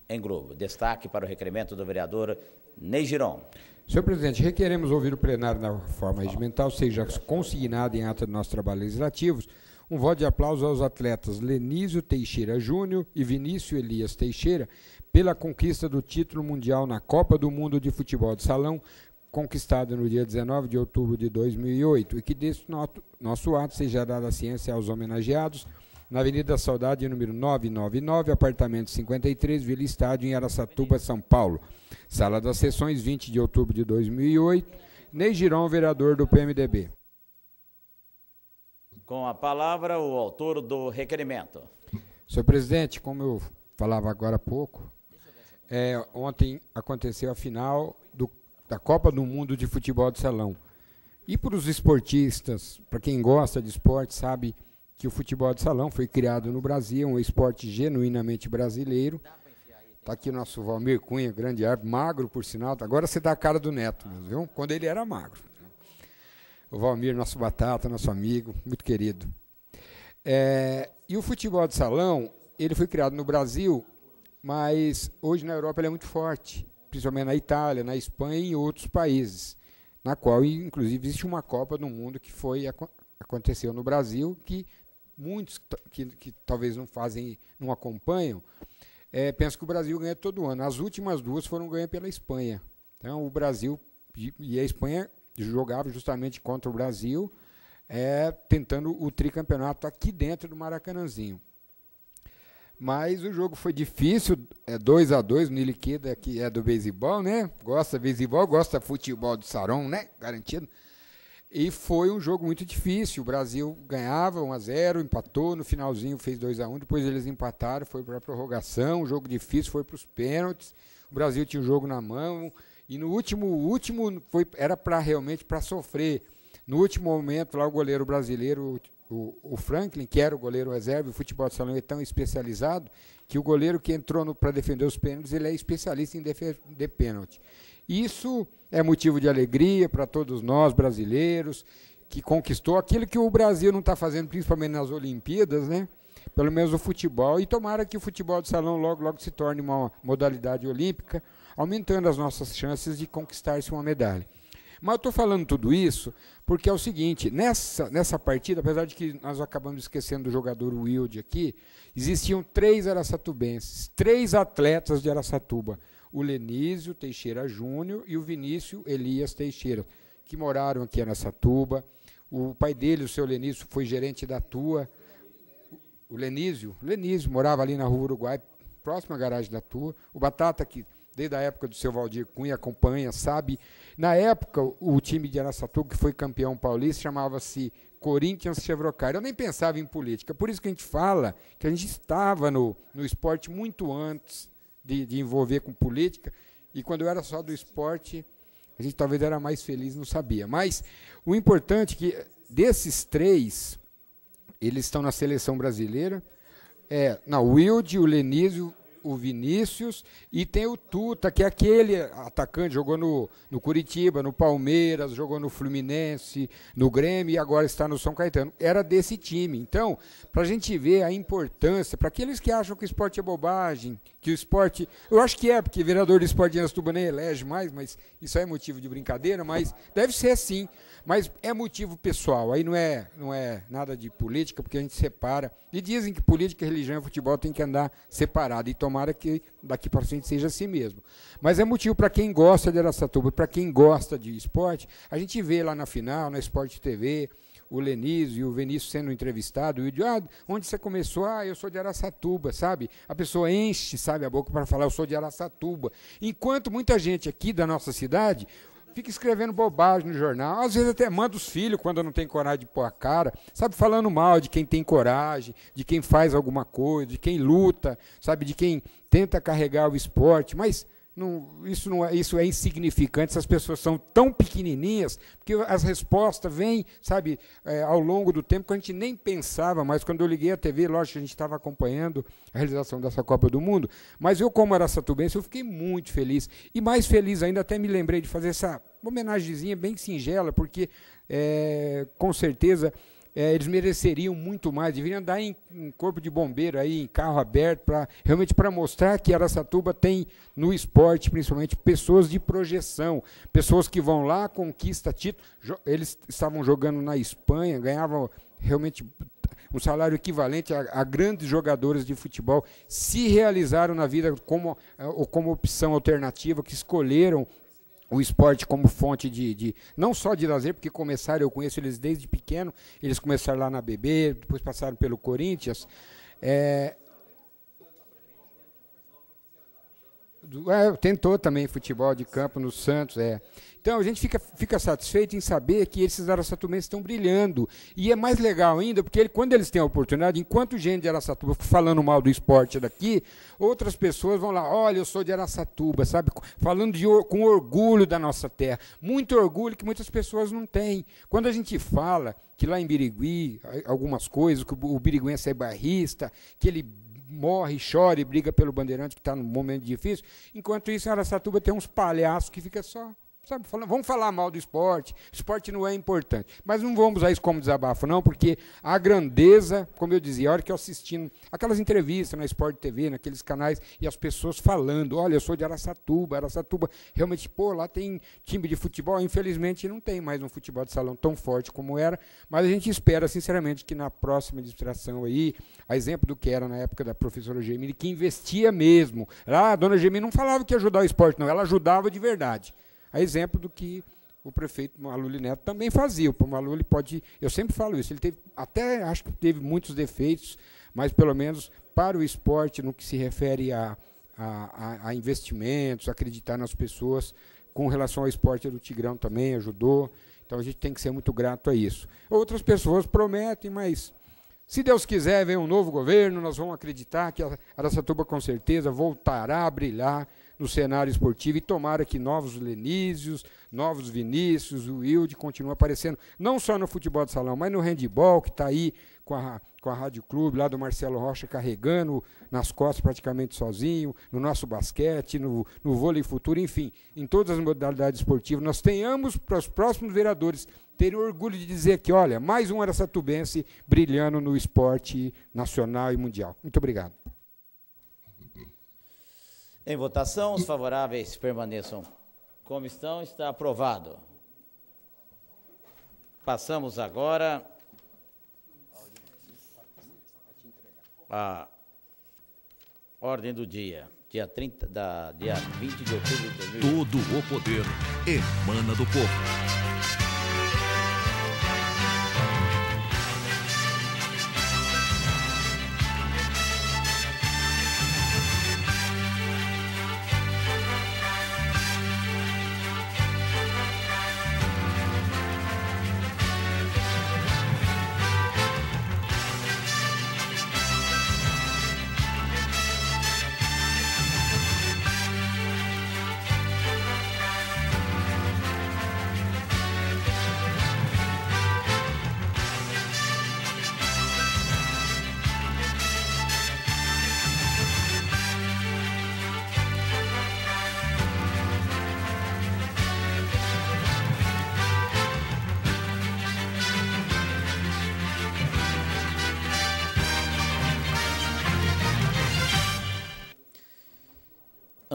em globo. Destaque para o requerimento do vereador Ney Giron. Senhor presidente, requeremos ouvir o plenário na forma regimental, seja consignado em ata do nosso trabalho legislativos, um voto de aplauso aos atletas Lenísio Teixeira Júnior e Vinícius Elias Teixeira pela conquista do título mundial na Copa do Mundo de Futebol de Salão, conquistado no dia 19 de outubro de 2008, e que desse nosso ato seja dada a ciência aos homenageados na Avenida da Saudade, número 999, apartamento 53, Vila Estádio, em Araçatuba, São Paulo. Sala das Sessões, 20 de outubro de 2008. Ney Giron, vereador do PMDB. Com a palavra, o autor do requerimento. Senhor presidente, como eu falava agora há pouco, ontem aconteceu a final da Copa do Mundo de Futebol de Salão. E para os esportistas, para quem gosta de esporte, sabe que o futebol de salão foi criado no Brasil, um esporte genuinamente brasileiro. Está aqui o nosso Valmir Cunha, grande árbitro, magro por sinal. Agora você dá a cara do Neto, viu? Quando ele era magro. O Valmir, nosso batata, nosso amigo, muito querido. E o futebol de salão, ele foi criado no Brasil, mas hoje na Europa ele é muito forte, principalmente na Itália, na Espanha e em outros países, na qual, inclusive, existe uma Copa do Mundo que aconteceu no Brasil, que muitos que talvez não acompanham, pensam que o Brasil ganha todo ano. As últimas duas foram ganhas pela Espanha. Então, o Brasil e a Espanha jogavam justamente contra o Brasil, tentando o tricampeonato aqui dentro do Maracanãzinho. Mas o jogo foi difícil, 2-2, o Niliqueda, que é do beisebol, né? Gosta de beisebol, gosta de futebol de sarão, né? Garantido. E foi um jogo muito difícil. O Brasil ganhava 1-0, empatou, no finalzinho fez 2-1, depois eles empataram, foi para a prorrogação, um jogo difícil, foi para os pênaltis. O Brasil tinha o jogo na mão, e no último era realmente para sofrer. No último momento, lá o goleiro brasileiro, o Franklin, que era o goleiro reserva, o futebol de salão é tão especializado, que o goleiro que entrou para defender os pênaltis, ele é especialista em defender pênalti. Isso é motivo de alegria para todos nós, brasileiros, que conquistou aquilo que o Brasil não está fazendo, principalmente nas Olimpíadas, né? Pelo menos o futebol, e tomara que o futebol de salão logo se torne uma modalidade olímpica, aumentando as nossas chances de conquistar-se uma medalha. Mas eu estou falando tudo isso porque é o seguinte, nessa partida, apesar de que nós acabamos esquecendo do jogador Wilde aqui, existiam 3 araçatubenses, 3 atletas de Araçatuba, o Lenísio Teixeira Júnior e o Vinícius Elias Teixeira, que moraram aqui em Araçatuba. O pai dele, o seu Lenísio, foi gerente da Tua. O Lenísio morava ali na Rua Uruguai, próximo à garagem da Tua. O Batata, que desde a época do seu Valdir Cunha acompanha, sabe. Na época, o time de Araçatuba, que foi campeão paulista, chamava-se Corinthians Chevrocar. Eu nem pensava em política, por isso que a gente fala que a gente estava no esporte muito antes de envolver com política, e quando eu era só do esporte, a gente talvez era mais feliz, não sabia. Mas o importante é que desses 3, eles estão na seleção brasileira, o Wilde, o Lenísio, o Vinícius, e tem o Tuta, que é aquele atacante, jogou no Curitiba, no Palmeiras, jogou no Fluminense, no Grêmio, e agora está no São Caetano. Era desse time. Então, para a gente ver a importância, para aqueles que acham que o esporte é bobagem, que o esporte... Eu acho que porque vereador de esporte de Araçatuba nem elege mais, mas isso é motivo de brincadeira, mas deve ser sim. Mas é motivo pessoal, aí não é nada de política, porque a gente separa. E dizem que política, religião e futebol tem que andar separado, e tomara que daqui para frente seja assim mesmo. Mas é motivo para quem gosta de Araçatuba, para quem gosta de esporte. A gente vê lá na final, na Sport TV, o Lenísio e o Vinícius sendo entrevistado, e onde você começou? Eu sou de Araçatuba, sabe? A pessoa enche, sabe, a boca para falar, eu sou de Araçatuba. Enquanto muita gente aqui da nossa cidade fica escrevendo bobagem no jornal, às vezes até manda os filhos quando não tem coragem de pôr a cara, sabe, falando mal de quem tem coragem, de quem faz alguma coisa, de quem luta, sabe, de quem tenta carregar o esporte, mas isso é insignificante, essas pessoas são tão pequenininhas, porque as respostas vêm, sabe, ao longo do tempo, que a gente nem pensava, mas quando eu liguei a TV, lógico que a gente estava acompanhando a realização dessa Copa do Mundo, mas eu, como araçatubense, eu fiquei muito feliz, e mais feliz ainda, até me lembrei de fazer essa homenagemzinha bem singela, porque, com certeza, eles mereceriam muito mais, deveriam andar em corpo de bombeiro, aí, em carro aberto, realmente para mostrar que Araçatuba tem no esporte, principalmente, pessoas de projeção, pessoas que vão lá, conquistam título. Eles estavam jogando na Espanha, ganhavam realmente um salário equivalente a grandes jogadores de futebol, se realizaram na vida como opção alternativa, que escolheram o esporte como fonte não só de lazer, porque começaram, eu conheço eles desde pequeno, eles começaram lá na BB, depois passaram pelo Corinthians. Tentou também futebol de campo no Santos. Então a gente fica satisfeito em saber que esses araçatubenses estão brilhando. E é mais legal ainda, porque quando eles têm a oportunidade, enquanto gente de Araçatuba fica falando mal do esporte daqui, outras pessoas vão lá, olha, eu sou de Araçatuba, sabe? Falando com orgulho da nossa terra. Muito orgulho que muitas pessoas não têm. Quando a gente fala que lá em Birigui, algumas coisas, que o biriguense é bairrista, que ele morre, chora e briga pelo Bandeirante, que está num momento difícil, enquanto isso em Araçatuba tem uns palhaços que ficam só, sabe, vamos falar mal do esporte, o esporte não é importante, mas não vamos usar isso como desabafo não, porque a grandeza, como eu dizia, a hora que eu assistindo aquelas entrevistas na Sport TV, naqueles canais, e as pessoas falando, olha, eu sou de Araçatuba realmente, lá tem time de futebol, infelizmente não tem mais um futebol de salão tão forte como era, mas a gente espera, sinceramente, que na próxima administração aí, a exemplo do que era na época da professora Gemini, que investia mesmo, a dona Gemini não falava que ia ajudar o esporte não, ela ajudava de verdade. A exemplo do que o prefeito Maluli Neto também fazia. O Maluli pode, eu sempre falo isso, ele teve, até acho que teve muitos defeitos, mas pelo menos para o esporte, no que se refere a investimentos, acreditar nas pessoas, com relação ao esporte do Tigrão também ajudou, então a gente tem que ser muito grato a isso. Outras pessoas prometem, mas se Deus quiser, vem um novo governo, nós vamos acreditar que a Araçatuba com certeza voltará a brilhar no cenário esportivo e tomara que novos Lenísios, novos Vinícius, o Wilde continuem aparecendo, não só no futebol de salão, mas no handebol, que está aí com a Rádio Clube, lá do Marcelo Rocha, carregando nas costas praticamente sozinho, no nosso basquete, no vôlei futuro, enfim, em todas as modalidades esportivas, nós tenhamos para os próximos vereadores terem orgulho de dizer que, olha, mais um araçatubense brilhando no esporte nacional e mundial. Muito obrigado. Em votação, os favoráveis permaneçam como estão. Está aprovado. Passamos agora à ordem do dia, dia 20 de outubro de 2020. Todo o poder emana do povo.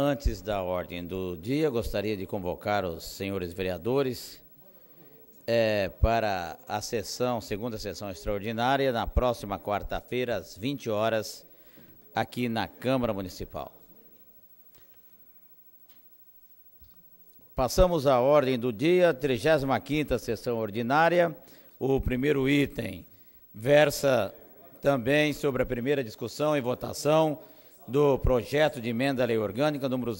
Antes da ordem do dia, gostaria de convocar os senhores vereadores para a segunda sessão extraordinária, na próxima quarta-feira, às 20 horas, aqui na Câmara Municipal. Passamos à ordem do dia, 35ª sessão ordinária. O primeiro item versa também sobre a primeira discussão e votação do projeto de emenda à lei orgânica número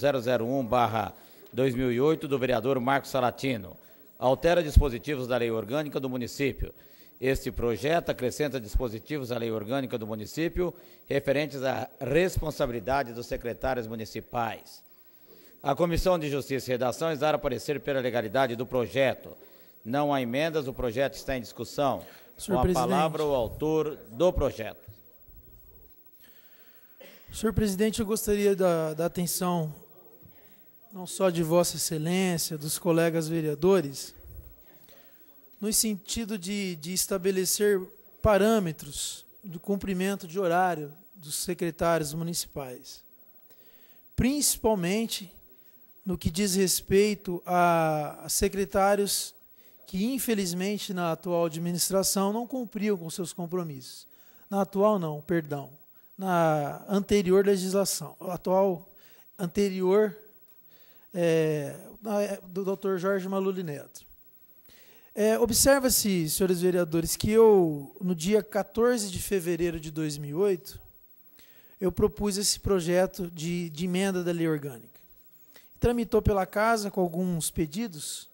2008, do vereador Marcos Salatino. Altera dispositivos da lei orgânica do município. Este projeto acrescenta dispositivos à lei orgânica do município referentes à responsabilidade dos secretários municipais. A Comissão de Justiça e Redação exara parecer pela legalidade do projeto. Não há emendas, o projeto está em discussão. Senhor Com a presidente. palavra o autor do projeto. Senhor presidente, eu gostaria da atenção não só de Vossa Excelência, dos colegas vereadores, no sentido de estabelecer parâmetros do cumprimento de horário dos secretários municipais, principalmente no que diz respeito a secretários que, infelizmente, na atual administração não cumpriam com seus compromissos. Na atual não, perdão, na anterior legislação, anterior do Dr. Jorge Maluli Neto. Observa-se, senhores vereadores, que eu, no dia 14 de fevereiro de 2008, eu propus esse projeto de emenda da lei orgânica. Tramitou pela casa com alguns pedidos,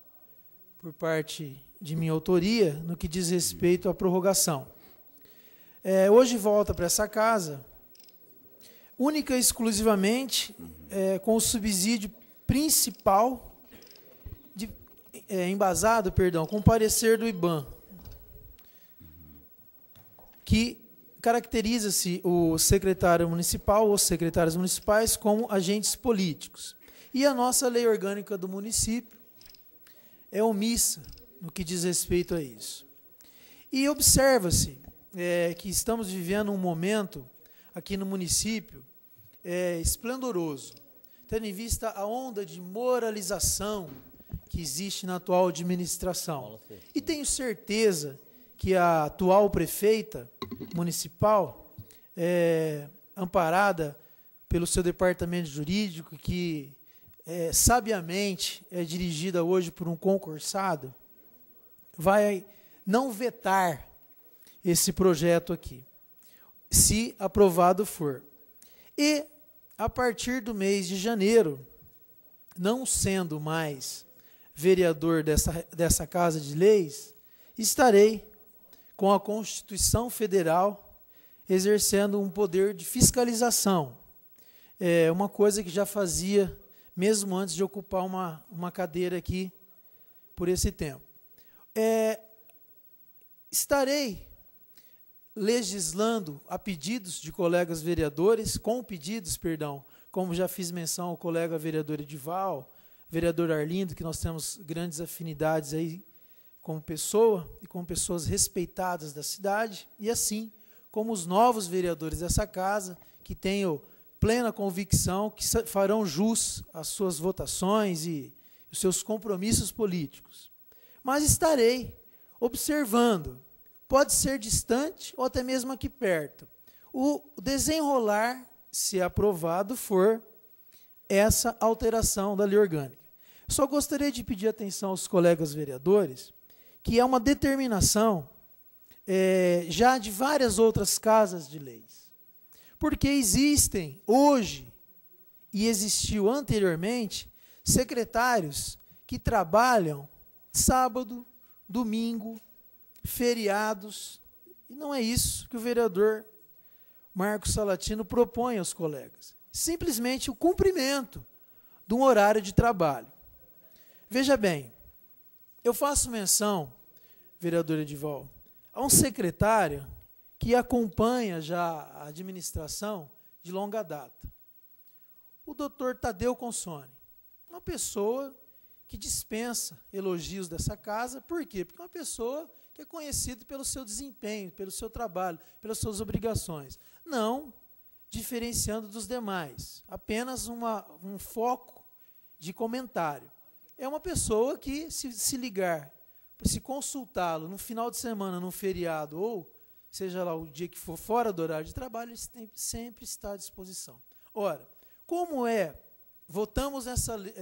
por parte de minha autoria, no que diz respeito à prorrogação. Hoje volta para essa casa, única e exclusivamente com o subsídio principal, embasado, com o parecer do IBAM, que caracteriza-se o secretário municipal ou secretários municipais como agentes políticos. E a nossa lei orgânica do município é omissa no que diz respeito a isso. E observa-se que estamos vivendo um momento aqui no município esplendoroso, tendo em vista a onda de moralização que existe na atual administração. E tenho certeza que a atual prefeita municipal, amparada pelo seu departamento jurídico, que sabiamente é dirigida hoje por um concursado, vai não vetar esse projeto aqui, se aprovado for. E, a partir do mês de janeiro, não sendo mais vereador dessa Casa de Leis, estarei com a Constituição Federal exercendo um poder de fiscalização. É uma coisa que já fazia mesmo antes de ocupar uma cadeira aqui por esse tempo. Estarei legislando a pedidos de colegas vereadores, como já fiz menção ao colega vereador Edival, vereador Arlindo, que nós temos grandes afinidades aí como pessoa e como pessoas respeitadas da cidade, e assim como os novos vereadores dessa casa, que tenho plena convicção que farão jus às suas votações e os seus compromissos políticos. Mas estarei observando, pode ser distante ou até mesmo aqui perto, o desenrolar, se aprovado for, essa alteração da lei orgânica. Só gostaria de pedir atenção aos colegas vereadores, que é uma determinação já de várias outras casas de leis. Porque existem hoje, e existiu anteriormente, secretários que trabalham sábado, domingo, feriados, e não é isso que o vereador Marcos Salatino propõe aos colegas. Simplesmente o cumprimento de um horário de trabalho. Veja bem, eu faço menção, vereador Edival, a um secretário que acompanha já a administração de longa data. O doutor Tadeu Consone, uma pessoa que dispensa elogios dessa casa. Por quê? Porque é uma pessoa que é conhecida pelo seu desempenho, pelo seu trabalho, pelas suas obrigações. Não diferenciando dos demais, apenas um foco de comentário. É uma pessoa que, se ligar, se consultá-lo no final de semana, num feriado, ou seja lá o dia que for fora do horário de trabalho, ele sempre está à disposição. Ora, como votamos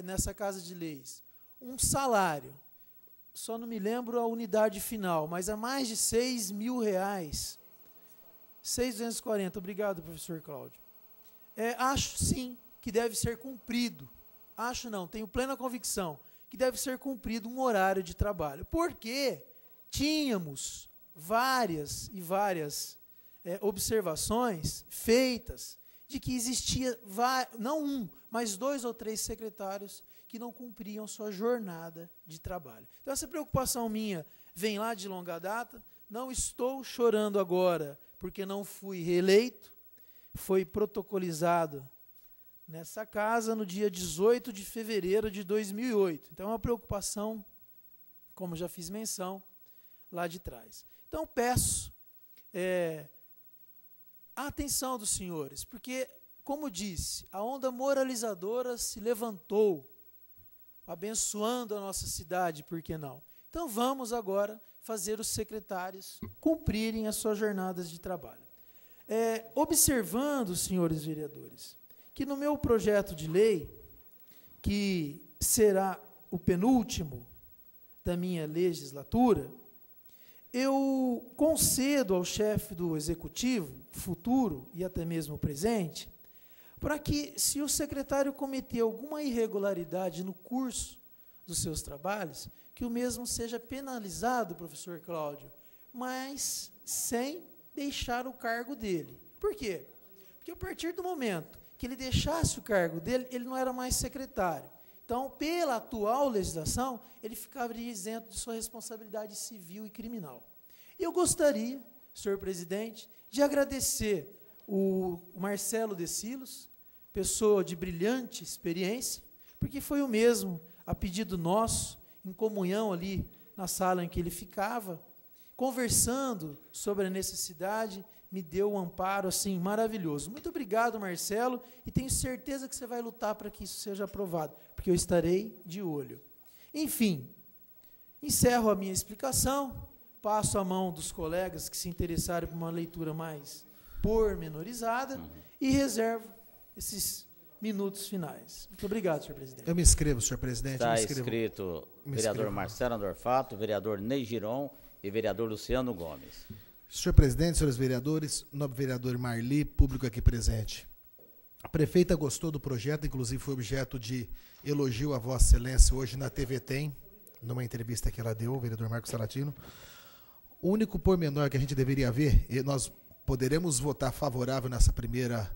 nessa Casa de Leis, um salário, só não me lembro a unidade final, mas é mais de R$6.000, 6.240, obrigado, professor Cláudio. Acho, sim, que deve ser cumprido tenho plena convicção que deve ser cumprido um horário de trabalho. Porque tínhamos várias observações feitas de que existia, não um, mas 2 ou 3 secretários que não cumpriam sua jornada de trabalho. Então, essa preocupação minha vem lá de longa data. Não estou chorando agora porque não fui reeleito. Foi protocolizado nessa casa no dia 18 de fevereiro de 2008. Então, é uma preocupação, como já fiz menção, lá de trás. Então, peço a atenção dos senhores, porque, como disse, a onda moralizadora se levantou, abençoando a nossa cidade, por que não? Então, vamos agora fazer os secretários cumprirem as suas jornadas de trabalho. Observando, senhores vereadores, que no meu projeto de lei, que será o penúltimo da minha legislatura, eu concedo ao chefe do executivo, futuro e até mesmo presente, para que, se o secretário cometer alguma irregularidade no curso dos seus trabalhos, que o mesmo seja penalizado, professor Cláudio, mas sem deixar o cargo dele. Por quê? Porque a partir do momento que ele deixasse o cargo dele, ele não era mais secretário. Então, pela atual legislação, ele ficaria isento de sua responsabilidade civil e criminal. Eu gostaria, senhor presidente, de agradecer o Marcelo Decilos, pessoa de brilhante experiência, porque foi o mesmo, a pedido nosso, em comunhão ali na sala em que ele ficava, conversando sobre a necessidade, me deu um amparo assim maravilhoso. Muito obrigado, Marcelo, e tenho certeza que você vai lutar para que isso seja aprovado, porque eu estarei de olho. Enfim, encerro a minha explicação, passo a mão dos colegas que se interessarem por uma leitura mais pormenorizada e reservo esses minutos finais. Muito obrigado, senhor presidente. Eu me inscrevo, senhor presidente. Está inscrito o vereador Marcelo Andorfato, vereador Ney Giron e vereador Luciano Gomes. Senhor presidente, senhores vereadores, nobre vereador Marli, público aqui presente. A prefeita gostou do projeto, inclusive foi objeto de elogio a Vossa Excelência hoje na TV Tem, numa entrevista que ela deu, o vereador Marcos Salatino. O único pormenor que a gente deveria ver, e nós poderemos votar favorável nessa primeira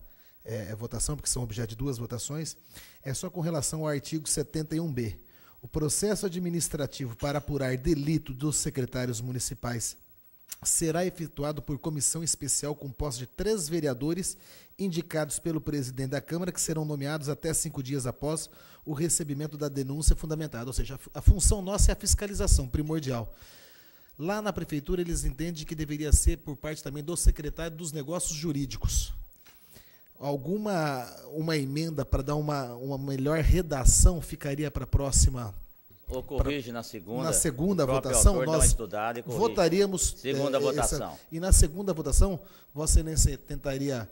votação, porque são objeto de 2 votações, é só com relação ao artigo 71B. O processo administrativo para apurar delito dos secretários municipais será efetuado por comissão especial composta de 3 vereadores indicados pelo presidente da Câmara, que serão nomeados até 5 dias após o recebimento da denúncia fundamentada. Ou seja, a função nossa é a fiscalização primordial. Lá na prefeitura, eles entendem que deveria ser por parte também do secretário dos negócios jurídicos. Uma emenda para dar uma melhor redação ficaria para a próxima... Ou corrige na segunda. Na segunda votação, nós votaríamos... Segunda votação. E na segunda votação, Vossa Excelência tentaria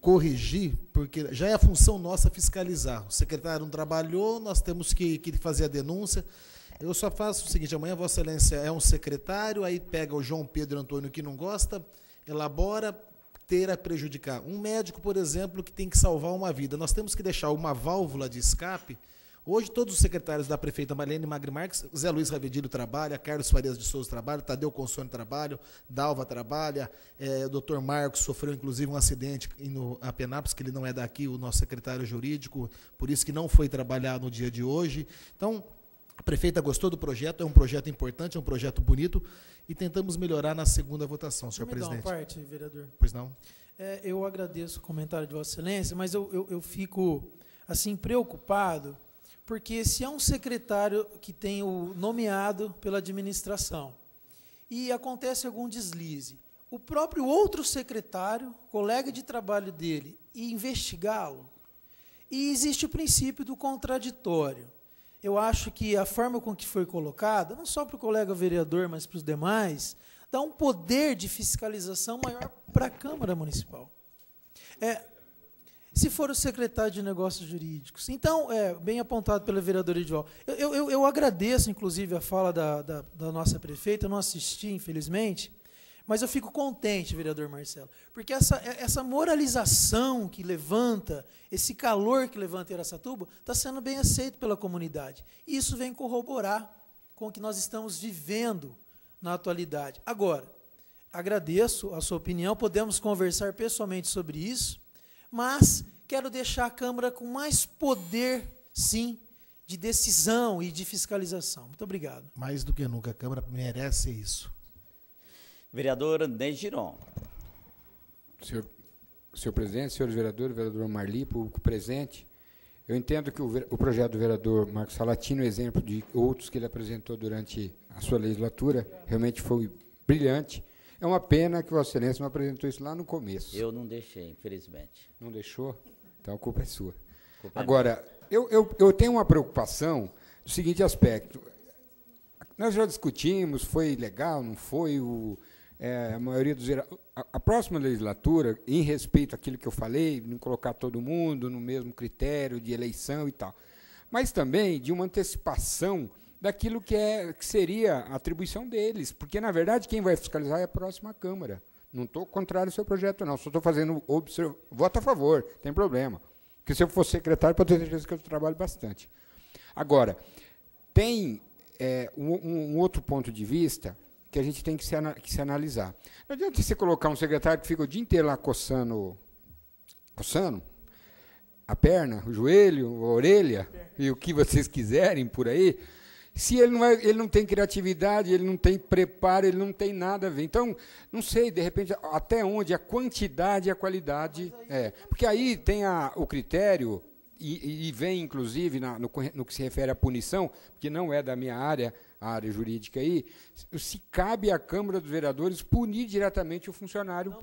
corrigir, porque já é a função nossa fiscalizar. O secretário não trabalhou, nós temos que fazer a denúncia. Eu só faço o seguinte, amanhã Vossa Excelência é um secretário, aí pega o João Pedro Antônio que não gosta, elabora, ter a prejudicar. Um médico, por exemplo, que tem que salvar uma vida. Nós temos que deixar uma válvula de escape. Hoje, todos os secretários da prefeita Marlene Magri Marques, Zé Luiz Ravedilho trabalha, Carlos Farias de Souza trabalha, Tadeu Consone trabalha, Dalva trabalha, o doutor Marcos sofreu, inclusive, um acidente no Apenápolis, que ele não é daqui, o nosso secretário jurídico, por isso que não foi trabalhar no dia de hoje. Então, a prefeita gostou do projeto, é um projeto importante, é um projeto bonito, e tentamos melhorar na segunda votação, senhor presidente. Uma parte, vereador. Pois não? Eu agradeço o comentário de Vossa Excelência, mas eu fico assim preocupado, porque se é um secretário que tem o nomeado pela administração e acontece algum deslize, o próprio outro secretário, colega de trabalho dele, e investigá-lo, e existe o princípio do contraditório. Eu acho que a forma com que foi colocada, não só para o colega vereador, mas para os demais, dá um poder de fiscalização maior para a Câmara Municipal. Se for o secretário de Negócios Jurídicos. Então, bem apontado pela vereadora Edival. Eu agradeço, inclusive, a fala da nossa prefeita, eu não assisti, infelizmente, Mas eu fico contente, vereador Marcelo, porque essa moralização que levanta, esse calor que levanta em Araçatuba, está sendo bem aceito pela comunidade. E isso vem corroborar com o que nós estamos vivendo na atualidade. Agora, agradeço a sua opinião, podemos conversar pessoalmente sobre isso, mas quero deixar a Câmara com mais poder, sim, de decisão e de fiscalização. Muito obrigado. Mais do que nunca, a Câmara merece isso. Vereador Ney Giron. Senhor presidente, senhores vereadores, vereador Marli, público presente, eu entendo que o projeto do vereador Marcos Salatino, exemplo de outros que ele apresentou durante a sua legislatura, realmente foi brilhante. É uma pena que Vossa Excelência não apresentou isso lá no começo. Eu não deixei, infelizmente. Não deixou? Então a culpa é sua. Culpa é Agora, eu tenho uma preocupação do seguinte aspecto. Nós já discutimos, foi legal, não foi? A maioria dos a próxima legislatura, em respeito àquilo que eu falei, não colocar todo mundo no mesmo critério de eleição e tal, mas também de uma antecipação daquilo que seria a atribuição deles, porque, na verdade, quem vai fiscalizar é a próxima Câmara. Não estou contrário ao seu projeto, não, só estou fazendo voto a favor, tem problema. Porque se eu for secretário, pode ter certeza que eu trabalho bastante. Agora, tem um outro ponto de vista que a gente tem que se analisar. Não adianta você colocar um secretário que fica o dia inteiro lá coçando a perna, o joelho, a orelha, e o que vocês quiserem por aí, se ele não tem criatividade, ele não tem preparo, ele não tem nada a ver. Então, não sei, de repente, até onde a quantidade e a qualidade porque aí tem o critério, e vem, inclusive, no que se refere à punição, que não é da minha área, a área jurídica aí, se cabe à Câmara dos Vereadores punir diretamente o funcionário,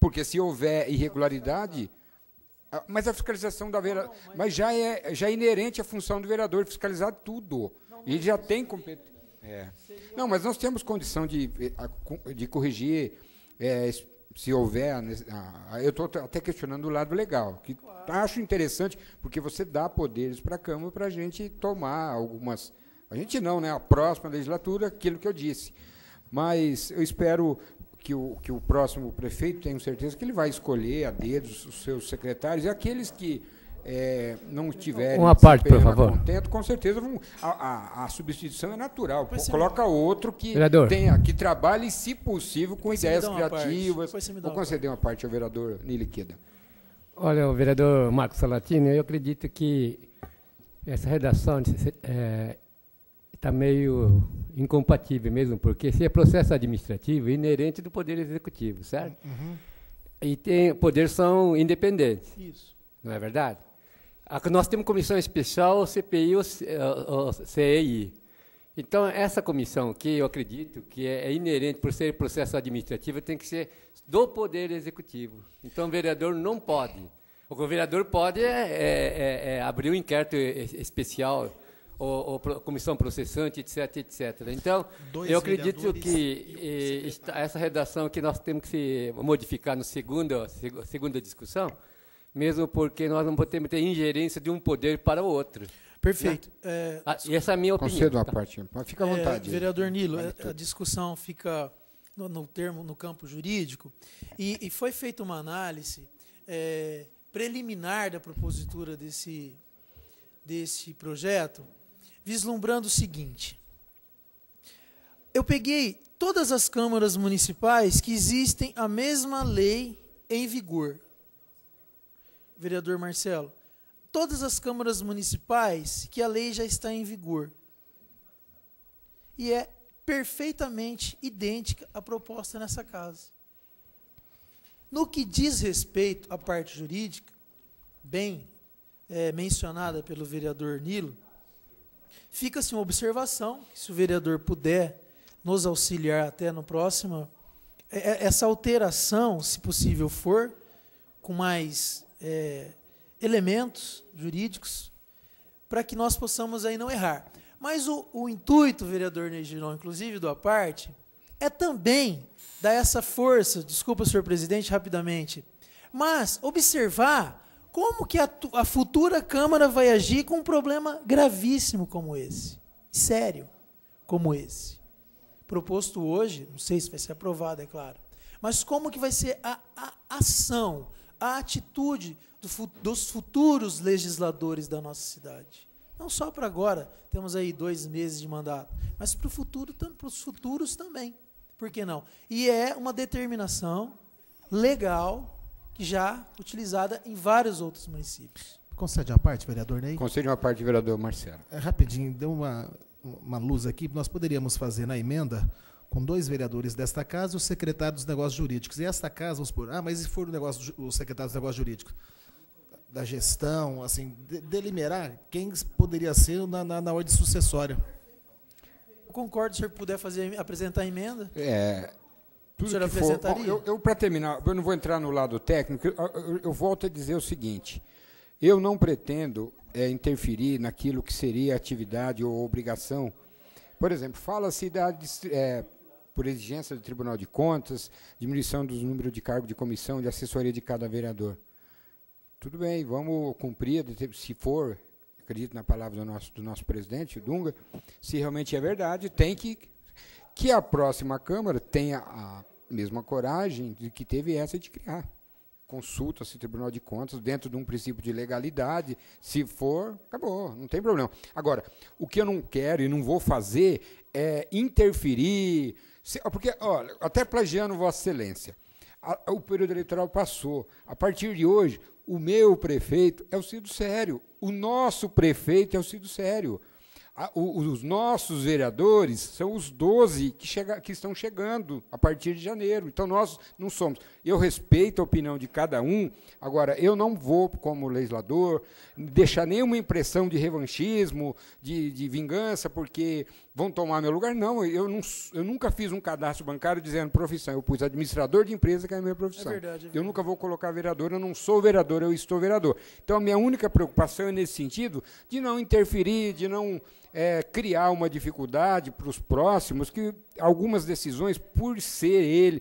porque se houver irregularidade, mas a fiscalização da vereadora, mas já é inerente à função do vereador fiscalizar tudo. Ele já tem competência. Não, mas nós temos condição de corrigir, se houver. Eu estou até questionando o lado legal, que acho interessante, porque você dá poderes para a Câmara para a gente tomar algumas. A gente não, né? A próxima legislatura, aquilo que eu disse. Mas eu espero que o próximo prefeito, tenho certeza que ele vai escolher a dedo os seus secretários, e aqueles que não estiverem uma parte, por favor, contento, com certeza a substituição é natural. Coloca outro que trabalhe, se possível, com ideias criativas. Vou conceder uma parte ao vereador Nili Queda. Olha, o vereador Marcos Salatino, eu acredito que essa redação está meio incompatível mesmo, porque se é processo administrativo, é inerente do Poder Executivo, certo? Uhum. E poderes são independentes. Isso. Não é verdade? Nós temos comissão especial, CPI ou CEI. Então, essa comissão, que eu acredito que é inerente por ser processo administrativo, tem que ser do Poder Executivo. Então, o vereador não pode. O vereador pode abrir um inquérito especial, ou comissão processante, etc, etc. Então, eu acredito que essa redação que nós temos que se modificar na segunda discussão, mesmo porque nós não podemos ter ingerência de um poder para o outro. Perfeito. Né? E essa é a minha opinião. Concedo uma parte, mas fica à vontade. Vereador Nilo, a discussão fica no campo jurídico, e foi feita uma análise preliminar da propositura desse projeto, vislumbrando o seguinte: eu peguei todas as câmaras municipais que existem a mesma lei em vigor. Vereador Marcelo, todas as câmaras municipais que a lei já está em vigor. E é perfeitamente idêntica à proposta nessa casa. No que diz respeito à parte jurídica, bem mencionada pelo vereador Nilo, fica-se uma observação, que se o vereador puder nos auxiliar até no próximo, essa alteração, se possível for, com mais elementos jurídicos, para que nós possamos aí não errar. Mas o intuito, vereador Ney Giron, inclusive do APARTE, é também dar essa força, desculpa, senhor presidente, rapidamente, mas observar como que a futura Câmara vai agir com um problema gravíssimo como esse, sério como esse. proposto hoje, não sei se vai ser aprovado, é claro, mas como que vai ser a ação, a atitude dos futuros legisladores da nossa cidade. Não só para agora, temos aí 2 meses de mandato, mas para o futuro, para os futuros também. Por que não? E é uma determinação legal que já utilizada em vários outros municípios. Concede uma parte, vereador Ney? Concede uma parte, vereador Marcelo. Rapidinho, deu uma luz aqui. Nós poderíamos fazer na emenda com 2 vereadores desta casa e o secretário dos negócios jurídicos. E esta casa, vamos supor, mas e se for o secretário dos negócios jurídicos? Da gestão, assim, delinear quem poderia ser na ordem sucessória. Eu concordo, se o senhor puder apresentar a emenda. Tudo o senhor que apresentaria? For, para terminar, eu não vou entrar no lado técnico, eu volto a dizer o seguinte, eu não pretendo interferir naquilo que seria atividade ou obrigação. Por exemplo, fala-se por exigência do Tribunal de Contas, diminuição dos números de cargo de comissão, de assessoria de cada vereador. Tudo bem, vamos cumprir, se for, acredito na palavra do nosso presidente, o Dunga, se realmente é verdade, tem que a próxima Câmara tenha a mesma coragem de que teve essa de criar. Consulta-se o Tribunal de Contas dentro de um princípio de legalidade, se for, acabou, não tem problema. Agora, o que eu não quero e não vou fazer é interferir, porque, olha, até plagiando Vossa Excelência, o período eleitoral passou, a partir de hoje, o meu prefeito é o Cido Sério, o nosso prefeito é o Cido Sério. Os nossos vereadores são os 12 que estão chegando a partir de janeiro. Então, nós não somos. Eu respeito a opinião de cada um. Agora, eu não vou, como legislador, deixar nenhuma impressão de revanchismo, de vingança, porque vão tomar meu lugar. Não, eu nunca fiz um cadastro bancário dizendo profissão. Eu pus administrador de empresa, que é a minha profissão. É verdade. Eu nunca vou colocar vereador, eu não sou vereador, eu estou vereador. Então, a minha única preocupação é nesse sentido de não interferir, de não criar uma dificuldade para os próximos, que algumas decisões, por serem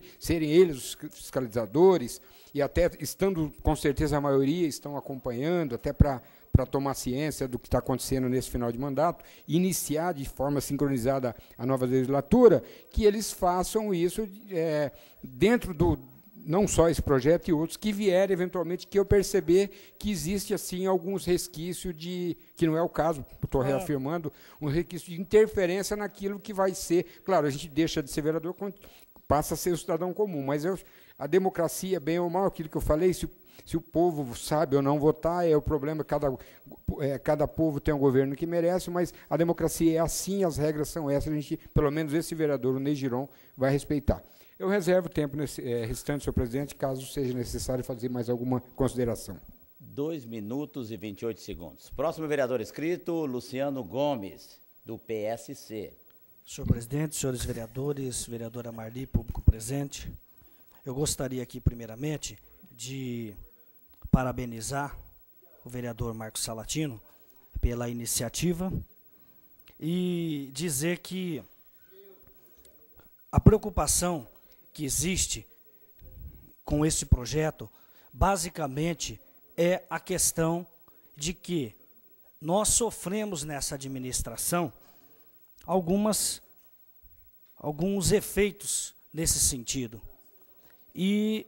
eles os fiscalizadores, e até estando, com certeza, a maioria estão acompanhando, até para tomar ciência do que está acontecendo nesse final de mandato, iniciar de forma sincronizada a nova legislatura, que eles façam isso dentro não só esse projeto e outros que vierem, eventualmente, que eu perceber que existe, assim, alguns resquícios que não é o caso, estou reafirmando, um resquício de interferência naquilo que vai ser. Claro, a gente deixa de ser vereador, passa a ser o cidadão comum, mas a democracia, bem ou mal, aquilo que eu falei, se o povo sabe ou não votar, é o problema, cada povo tem um governo que merece, mas a democracia é assim, as regras são essas, a gente, pelo menos esse vereador, o Ney Giron, vai respeitar. Eu reservo tempo restante, senhor presidente, caso seja necessário fazer mais alguma consideração. 2 minutos e 28 segundos. Próximo vereador inscrito, Luciano Gomes, do PSC. Senhor presidente, senhores vereadores, vereadora Marli, público presente, eu gostaria aqui, primeiramente, de parabenizar o vereador Marcos Salatino pela iniciativa e dizer que a preocupação que existe com esse projeto, basicamente, é a questão de que nós sofremos nessa administração alguns efeitos nesse sentido. E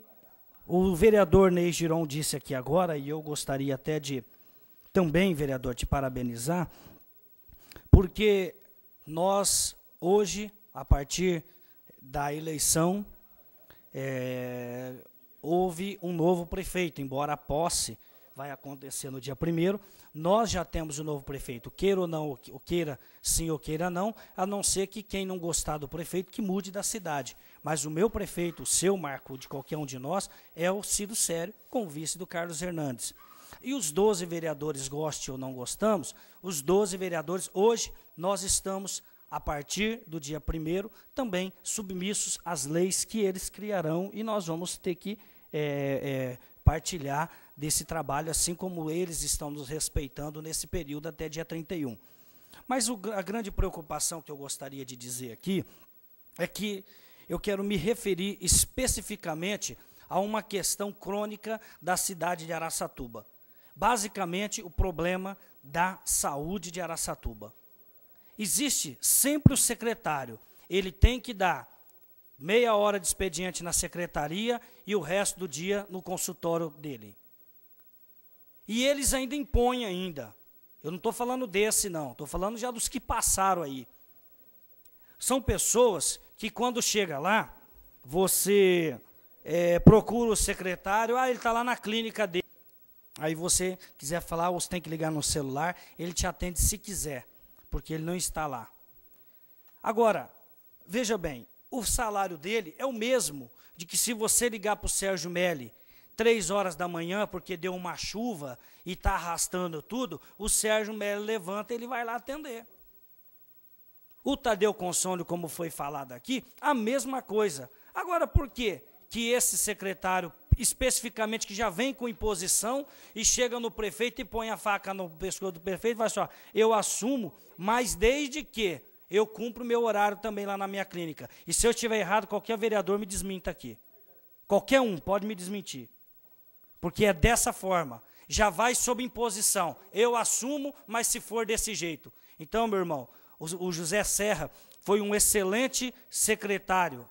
o vereador Ney Giron disse aqui agora, e eu gostaria até de, também, vereador, te parabenizar, porque nós, hoje, a partir da eleição, houve um novo prefeito, embora a posse vai acontecer no dia 1º, nós já temos o novo prefeito, queira ou não, ou queira sim ou queira não, a não ser que quem não gostar do prefeito, que mude da cidade. Mas o meu prefeito, o seu, Marco, de qualquer um de nós, é o Cido Sério, com o vice do Carlos Hernandes. E os 12 vereadores, goste ou não gostamos, os 12 vereadores, hoje, nós estamos, a partir do dia 1º, também submissos às leis que eles criarão, e nós vamos ter que partilhar desse trabalho, assim como eles estão nos respeitando nesse período até dia 31. Mas a grande preocupação que eu gostaria de dizer aqui é que eu quero me referir especificamente a uma questão crônica da cidade de Araçatuba. Basicamente, o problema da saúde de Araçatuba. Existe sempre o secretário, ele tem que dar meia hora de expediente na secretaria e o resto do dia no consultório dele. E eles ainda impõem ainda. Eu não estou falando desse, não. Estou falando já dos que passaram aí. São pessoas que, quando chega lá, você procura o secretário, ele está lá na clínica dele. Aí você quiser falar, ou você tem que ligar no celular, ele te atende se quiser, porque ele não está lá. Agora, veja bem, o salário dele é o mesmo de que se você ligar para o Sérgio Melli 3 horas da manhã, porque deu uma chuva e está arrastando tudo, o Sérgio Melli levanta e ele vai lá atender. O Tadeu Consônio, como foi falado aqui, a mesma coisa. Agora, por quê que esse secretário, especificamente, que já vem com imposição e chega no prefeito e põe a faca no pescoço do prefeito e vai assim, eu assumo, mas desde que eu cumpro o meu horário também lá na minha clínica. E se eu estiver errado, qualquer vereador me desminta aqui. Qualquer um pode me desmentir. Porque é dessa forma. Já vai sob imposição. Eu assumo, mas se for desse jeito. Então, meu irmão, o José Serra foi um excelente secretário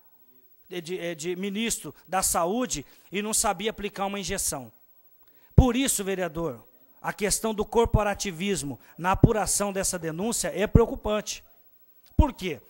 de ministro da Saúde e não sabia aplicar uma injeção. Por isso, vereador, a questão do corporativismo na apuração dessa denúncia é preocupante. Por quê?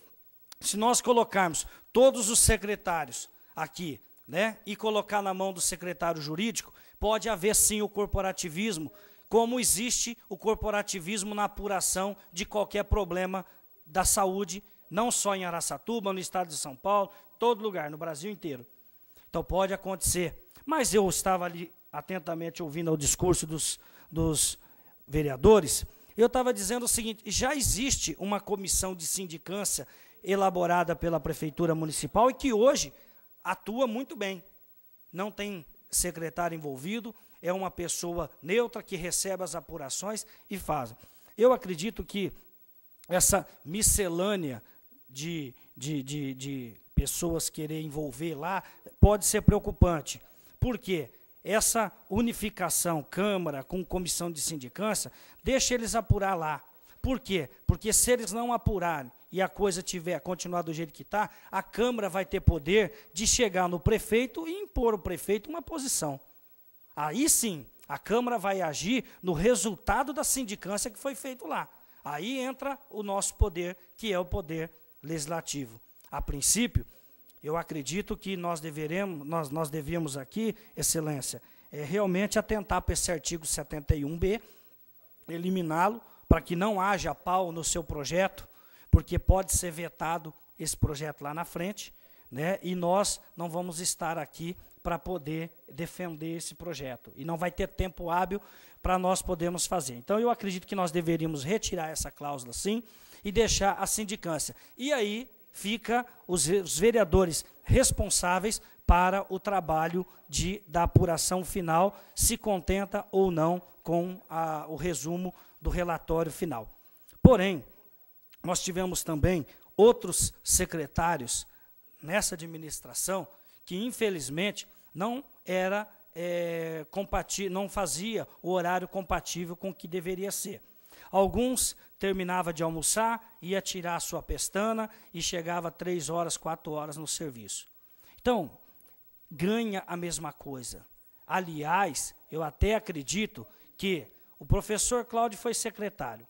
Se nós colocarmos todos os secretários aqui, né, e colocar na mão do secretário jurídico, pode haver sim o corporativismo, como existe o corporativismo na apuração de qualquer problema da saúde, não só em Araçatuba, no estado de São Paulo, todo lugar, no Brasil inteiro. Então pode acontecer. Mas eu estava ali atentamente ouvindo o discurso dos vereadores, eu estava dizendo o seguinte, já existe uma comissão de sindicância elaborada pela Prefeitura Municipal e que hoje atua muito bem. Não tem secretário envolvido, é uma pessoa neutra que recebe as apurações e faz. Eu acredito que essa miscelânea de pessoas querer envolver lá pode ser preocupante. Por quê? Essa unificação, Câmara com comissão de sindicância, deixa eles apurar lá. Por quê? Porque se eles não apurarem e a coisa continuar do jeito que está, a Câmara vai ter poder de chegar no prefeito e impor ao prefeito uma posição. Aí sim, a Câmara vai agir no resultado da sindicância que foi feito lá. Aí entra o nosso poder, que é o poder legislativo. A princípio, eu acredito que nós devíamos aqui, Excelência, realmente atentar para esse artigo 71B, eliminá-lo, para que não haja pau no seu projeto, porque pode ser vetado esse projeto lá na frente, né, e nós não vamos estar aqui para poder defender esse projeto. E não vai ter tempo hábil para nós podermos fazer. Então, eu acredito que nós deveríamos retirar essa cláusula, sim, e deixar a sindicância. E aí fica os vereadores responsáveis para o trabalho da apuração final, se contenta ou não com o resumo do relatório final. Porém, nós tivemos também outros secretários nessa administração que, infelizmente, não fazia o horário compatível com o que deveria ser. Alguns terminava de almoçar, ia tirar a sua pestana e chegava 3 horas, 4 horas no serviço. Então, ganha a mesma coisa. Aliás, eu até acredito que o professor Cláudio foi secretário.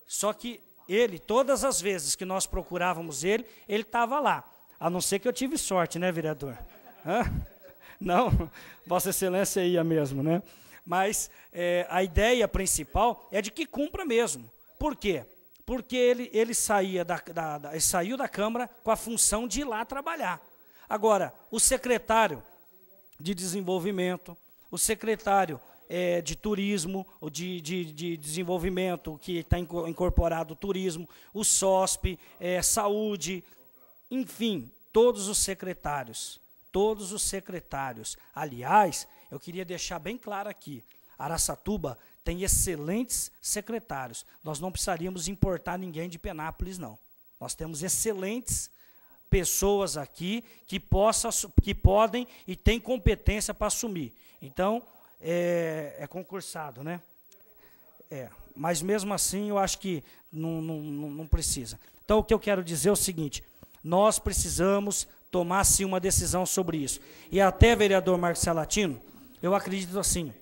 Só que ele, todas as vezes que nós procurávamos ele estava lá. A não ser que eu tive sorte, né, vereador? Hã? Não, Vossa Excelência ia mesmo, né? Mas a ideia principal é de que cumpra mesmo. Por quê? Porque ele saiu da Câmara com a função de ir lá trabalhar. Agora, o secretário de Desenvolvimento, o secretário de Turismo, o de Desenvolvimento, que está incorporado o Turismo, o SOSP, Saúde, enfim, todos os secretários. Aliás, eu queria deixar bem claro aqui, Araçatuba tem excelentes secretários. Nós não precisaríamos importar ninguém de Penápolis, não. Nós temos excelentes pessoas aqui que podem e têm competência para assumir. Então, é concursado, né? Mas mesmo assim, eu acho que não precisa. Então, o que eu quero dizer é o seguinte, Nós precisamos tomar, sim, uma decisão sobre isso. E até, vereador Marcos Salatino, eu acredito assim,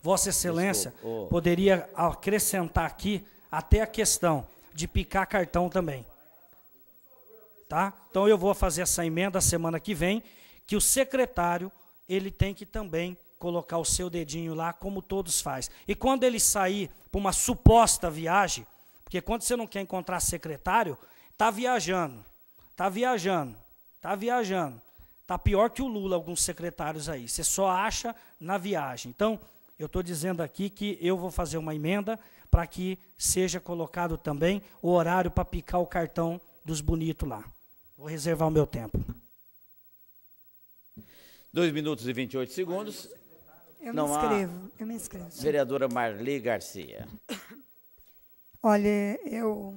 Vossa Excelência poderia acrescentar aqui até a questão de picar cartão também. Tá? Então eu vou fazer essa emenda semana que vem, que o secretário ele tem que também colocar o seu dedinho lá, como todos fazem. E quando ele sair para uma suposta viagem, porque quando você não quer encontrar secretário, está viajando, está viajando, está viajando. Está pior que o Lula, alguns secretários aí. Você só acha na viagem. Então, eu estou dizendo aqui que eu vou fazer uma emenda para que seja colocado também o horário para picar o cartão dos bonitos lá. Vou reservar o meu tempo. 2 minutos e 28 segundos. Eu me inscrevo. Vereadora Marli Garcia. Olha, eu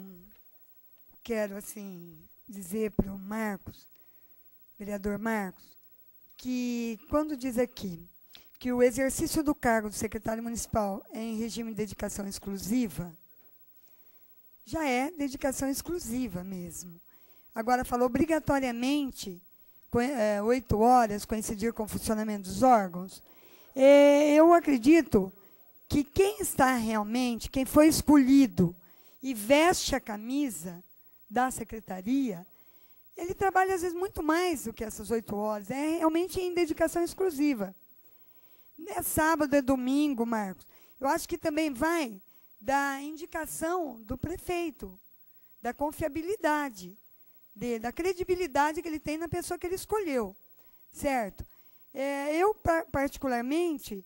quero, assim, dizer para o Marcos, vereador Marcos, que quando diz aqui que o exercício do cargo do secretário municipal é em regime de dedicação exclusiva, já é dedicação exclusiva mesmo. Agora, falou obrigatoriamente 8 horas, coincidir com o funcionamento dos órgãos. Eu acredito que quem está realmente, quem foi escolhido e veste a camisa da secretaria, ele trabalha, às vezes, muito mais do que essas 8 horas. É realmente em dedicação exclusiva. Não é sábado, é domingo, Marcos. Eu acho que também vai da indicação do prefeito, da confiabilidade, da credibilidade que ele tem na pessoa que ele escolheu. Certo? Eu, particularmente,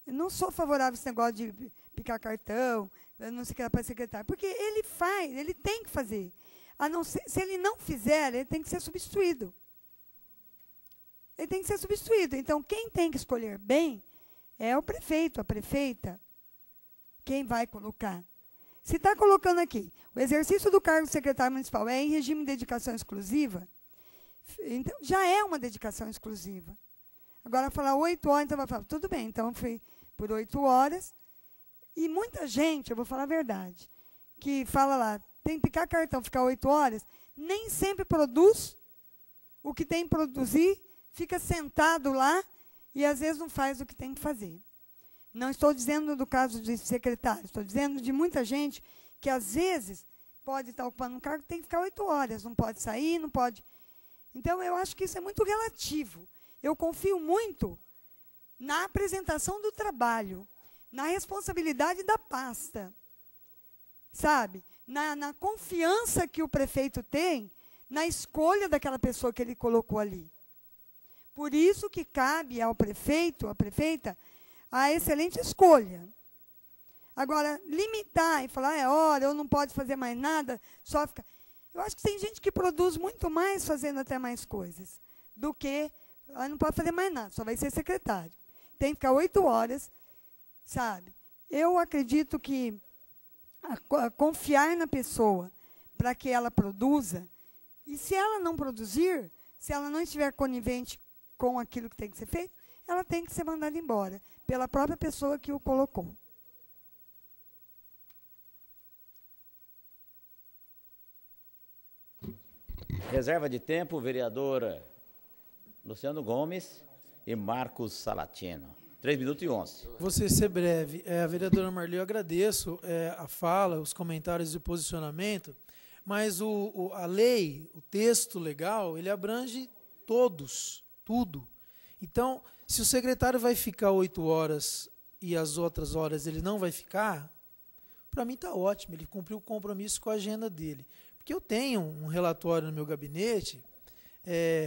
não sou favorável a esse negócio de picar cartão, não sei o que lá para secretário, porque ele faz, ele tem que fazer. A não ser, se ele não fizer, ele tem que ser substituído. Ele tem que ser substituído. Então, quem tem que escolher bem é o prefeito, a prefeita, quem vai colocar. Se está colocando aqui, o exercício do cargo de secretário municipal é em regime de dedicação exclusiva, então já é uma dedicação exclusiva. Agora, falar 8 horas, então vai falar, tudo bem, então fui por 8 horas. E muita gente, eu vou falar a verdade, que fala lá, tem que picar cartão, ficar 8 horas, nem sempre produz o que tem que produzir, fica sentado lá e, às vezes, não faz o que tem que fazer. Não estou dizendo do caso de secretário, estou dizendo de muita gente que, às vezes, pode estar ocupando um cargo, tem que ficar 8 horas, não pode sair, não pode... Então, eu acho que isso é muito relativo. Eu confio muito na apresentação do trabalho, na responsabilidade da pasta, sabe? Na confiança que o prefeito tem na escolha daquela pessoa que ele colocou ali. Por isso que cabe ao prefeito, à prefeita, a excelente escolha. Agora, limitar e falar, hora, eu não pode fazer mais nada, só fica... Eu acho que tem gente que produz muito mais fazendo até mais coisas do que... não pode fazer mais nada, só vai ser secretário. Tem que ficar 8 horas, sabe? Eu acredito que confiar na pessoa para que ela produza, e se ela não produzir, se ela não estiver conivente com aquilo que tem que ser feito, ela tem que ser mandada embora, pela própria pessoa que o colocou. Reserva de tempo, vereadora Luciano Gomes e Marcos Salatino. 3 minutos e 11. Vou ser breve. A vereadora Marli, eu agradeço a fala, os comentários e o posicionamento, mas a lei, o texto legal, ele abrange todos, tudo. Então, se o secretário vai ficar 8 horas e as outras horas ele não vai ficar, para mim está ótimo, ele cumpriu o compromisso com a agenda dele. Porque eu tenho um relatório no meu gabinete,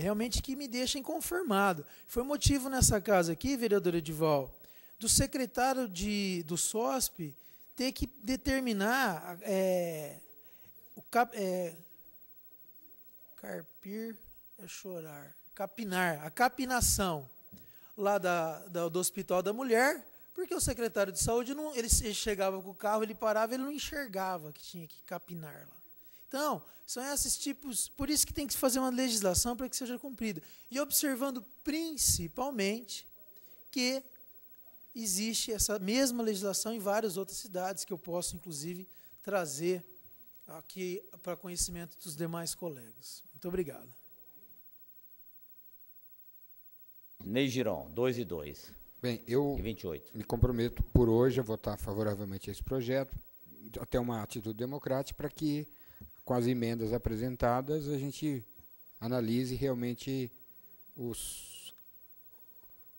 realmente que me deixa inconformado. Foi motivo nessa casa aqui, vereador Edival, do secretário do SOSP ter que determinar capinar, a capinação lá do Hospital da Mulher, porque o secretário de saúde, ele chegava com o carro, ele parava, ele não enxergava que tinha que capinar lá. Então, são esses tipos, por isso que tem que se fazer uma legislação para que seja cumprida. E observando principalmente que existe essa mesma legislação em várias outras cidades, que eu posso, inclusive, trazer aqui para conhecimento dos demais colegas. Muito Muito obrigado. Ney Giron, 2 e 2. Bem, eu e 28. Me comprometo por hoje a votar favoravelmente a esse projeto, até uma atitude democrática, para que, com as emendas apresentadas, a gente analise realmente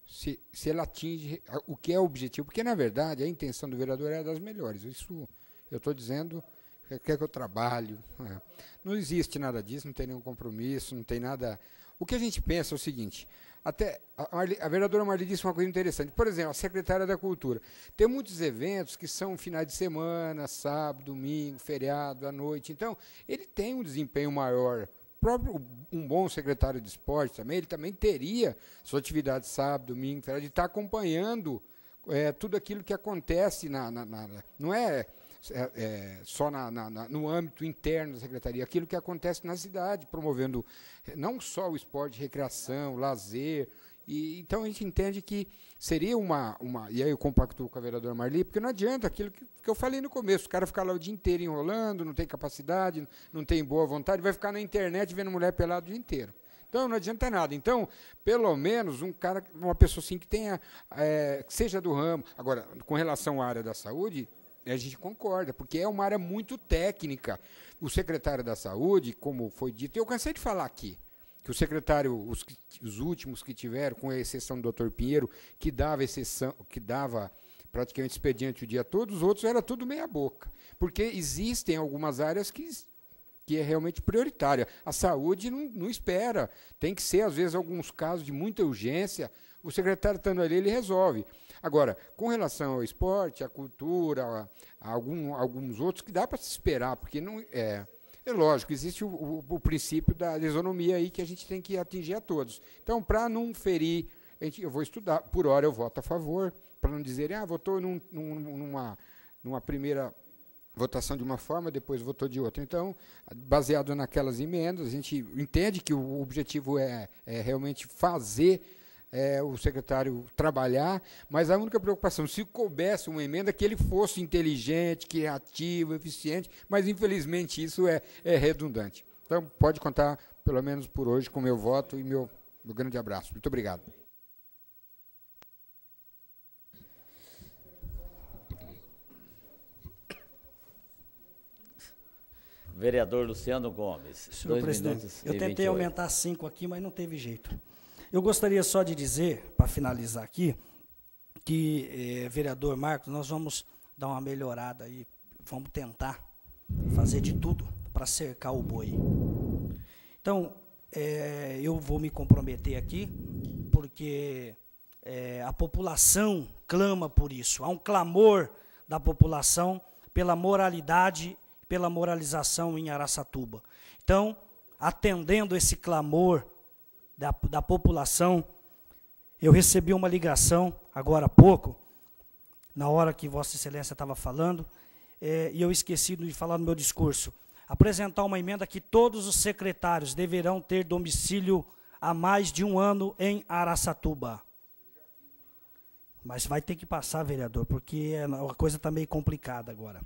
se ele atinge o que é o objetivo, porque, na verdade, a intenção do vereador é das melhores. Isso eu estou dizendo, quer que eu trabalho. Não existe nada disso, não tem nenhum compromisso, não tem nada... O que a gente pensa é o seguinte, até a vereadora Marli disse uma coisa interessante, por exemplo, a secretária da Cultura. Tem muitos eventos que são finais de semana, sábado, domingo, feriado, à noite, então ele tem um desempenho maior. Um bom secretário de esporte também, ele também teria sua atividade sábado, domingo, feriado, de estar acompanhando tudo aquilo que acontece, não é só no âmbito interno da secretaria, aquilo que acontece na cidade, promovendo não só o esporte, recreação, lazer. Então a gente entende que seria e aí eu compactuo com a vereadora Marli, porque não adianta aquilo que eu falei no começo, o cara ficar lá o dia inteiro enrolando, não tem capacidade, não tem boa vontade, vai ficar na internet vendo mulher pelada o dia inteiro. Então não adianta nada. Então, pelo menos uma pessoa assim que tenha, que seja do ramo. Agora, com relação à área da saúde, a gente concorda, porque é uma área muito técnica. O secretário da Saúde, como foi dito, eu cansei de falar aqui, que o secretário, os últimos que tiveram, com a exceção do Dr. Pinheiro, que dava praticamente expediente o dia todo, os outros era tudo meia boca. Porque existem algumas áreas que é realmente prioritária. A saúde não espera. Tem que ser, às vezes, alguns casos de muita urgência, o secretário estando ali, ele resolve. Agora, com relação ao esporte, à cultura, a alguns outros, que dá para se esperar, porque não é lógico, existe o princípio da isonomia aí que a gente tem que atingir a todos. Então, para não ferir, eu vou estudar. Por hora eu voto a favor, para não dizerem, votou numa primeira votação de uma forma, depois votou de outra. Então, baseado naquelas emendas, a gente entende que o objetivo é realmente fazer o secretário trabalhar, mas a única preocupação, se coubesse uma emenda, que ele fosse inteligente, criativo, eficiente, mas, infelizmente, isso é redundante. Então, pode contar, pelo menos por hoje, com o meu voto e meu grande abraço. Muito obrigado. Vereador Luciano Gomes. Senhor presidente, eu tentei aumentar 5 aqui, mas não teve jeito. Eu gostaria só de dizer, para finalizar aqui, que, vereador Marcos, nós vamos dar uma melhorada aí, vamos tentar fazer de tudo para cercar o boi. Então, eu vou me comprometer aqui, porque a população clama por isso. Há um clamor da população pela moralidade, pela moralização em Araçatuba. Então, atendendo esse clamor da população, eu recebi uma ligação, agora há pouco, na hora que Vossa Excelência estava falando, e eu esqueci de falar no meu discurso, apresentar uma emenda que todos os secretários deverão ter domicílio há mais de 1 ano em Araçatuba. Mas vai ter que passar, vereador, porque a coisa está meio complicada agora.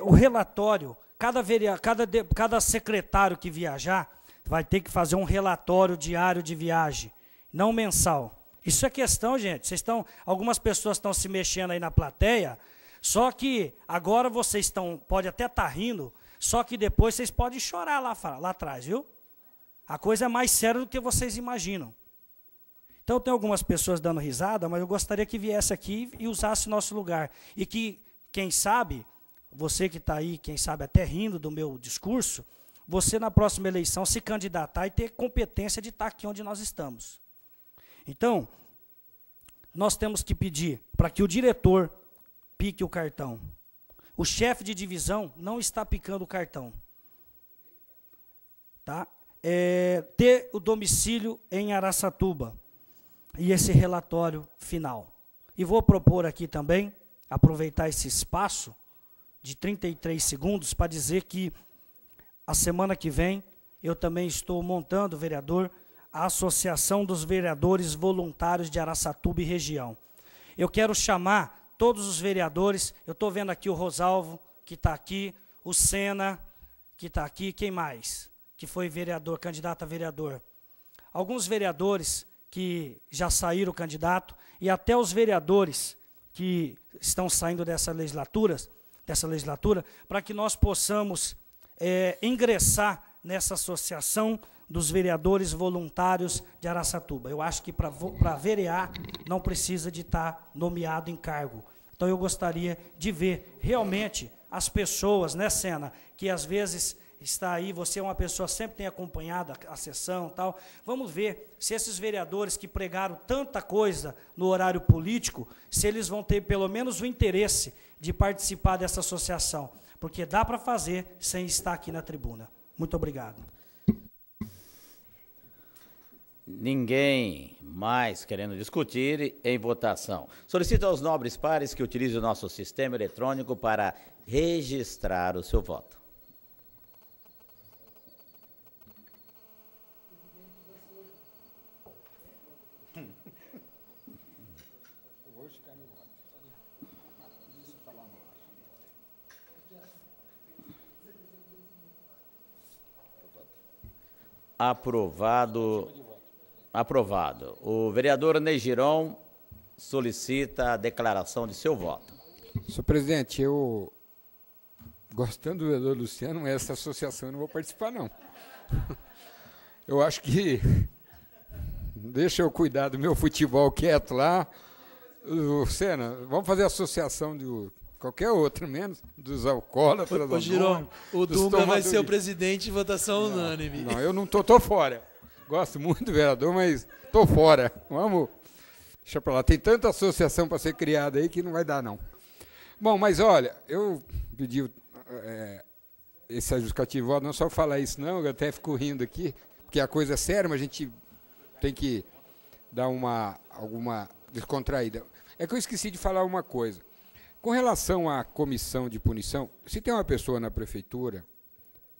O relatório, cada secretário que viajar vai ter que fazer um relatório diário de viagem, não mensal. Isso é questão, gente. Algumas pessoas estão se mexendo aí na plateia, só que agora vocês pode até estar rindo, só que depois vocês podem chorar lá atrás, viu? A coisa é mais séria do que vocês imaginam. Então, tem algumas pessoas dando risada, mas eu gostaria que viesse aqui e usasse o nosso lugar. E que, quem sabe, você que está aí, quem sabe até rindo do meu discurso, você na próxima eleição se candidatar e ter competência de estar aqui onde nós estamos. Então, nós temos que pedir para que o diretor pique o cartão. O chefe de divisão não está picando o cartão. Tá? Ter o domicílio em Araçatuba. E esse relatório final. E vou propor aqui também, aproveitar esse espaço de 33 segundos para dizer que a semana que vem eu também estou montando, vereador, a Associação dos Vereadores Voluntários de Araçatuba e região. Eu quero chamar todos os vereadores, eu estou vendo aqui o Rosalvo, que está aqui, o Sena, que está aqui, quem mais? que foi vereador, candidato a vereador, alguns vereadores que já saíram candidato e até os vereadores que estão saindo dessa legislatura, para que nós possamos ingressar nessa associação dos vereadores voluntários de Araçatuba. Eu acho que para verear não precisa de estar nomeado em cargo. Então eu gostaria de ver realmente as pessoas, né, Sena, que às vezes está aí, você é uma pessoa que sempre tem acompanhado a sessão e tal, vamos ver se esses vereadores que pregaram tanta coisa no horário político, se eles vão ter pelo menos o interesse de participar dessa associação, porque dá para fazer sem estar aqui na tribuna. Muito obrigado. Ninguém mais querendo discutir em votação. Solicito aos nobres pares que utilizem o nosso sistema eletrônico para registrar o seu voto. Aprovado. Aprovado. O vereador Ney Giron solicita a declaração de seu voto. Senhor presidente, eu, gostando do vereador Luciano, essa associação eu não vou participar, não. Eu acho que deixa eu cuidar do meu futebol quieto lá. Sena, vamos fazer associação de qualquer outro, menos dos alcoólatras. Ô, Giron, o Dunga vai ser o presidente de votação unânime. Não, eu não tô fora. Gosto muito do vereador, mas tô fora. Vamos, deixa para lá. Tem tanta associação para ser criada aí que não vai dar, não. Bom, mas olha, eu pedi esse justificativo de voto, não só falar isso, não, eu até fico rindo aqui, porque a coisa é séria, mas a gente tem que dar alguma descontraída. É que eu esqueci de falar uma coisa. Com relação à comissão de punição, se tem uma pessoa na prefeitura,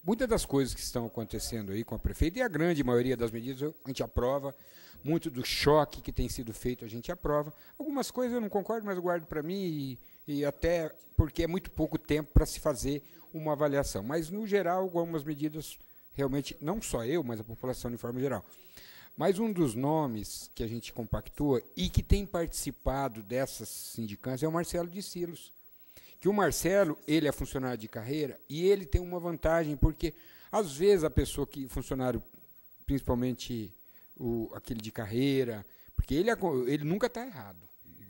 muitas das coisas que estão acontecendo aí com a prefeita, e a grande maioria das medidas a gente aprova, muito do choque que tem sido feito a gente aprova. Algumas coisas eu não concordo, mas eu guardo para mim, e até porque é muito pouco tempo para se fazer uma avaliação. Mas, no geral, algumas medidas, realmente, não só eu, mas a população de forma geral. Mas um dos nomes que a gente compactua e que tem participado dessas sindicâncias é o Marcelo de Silos. Que o Marcelo, ele é funcionário de carreira e ele tem uma vantagem, porque, às vezes, a pessoa que, funcionário, principalmente aquele de carreira, porque ele nunca está errado.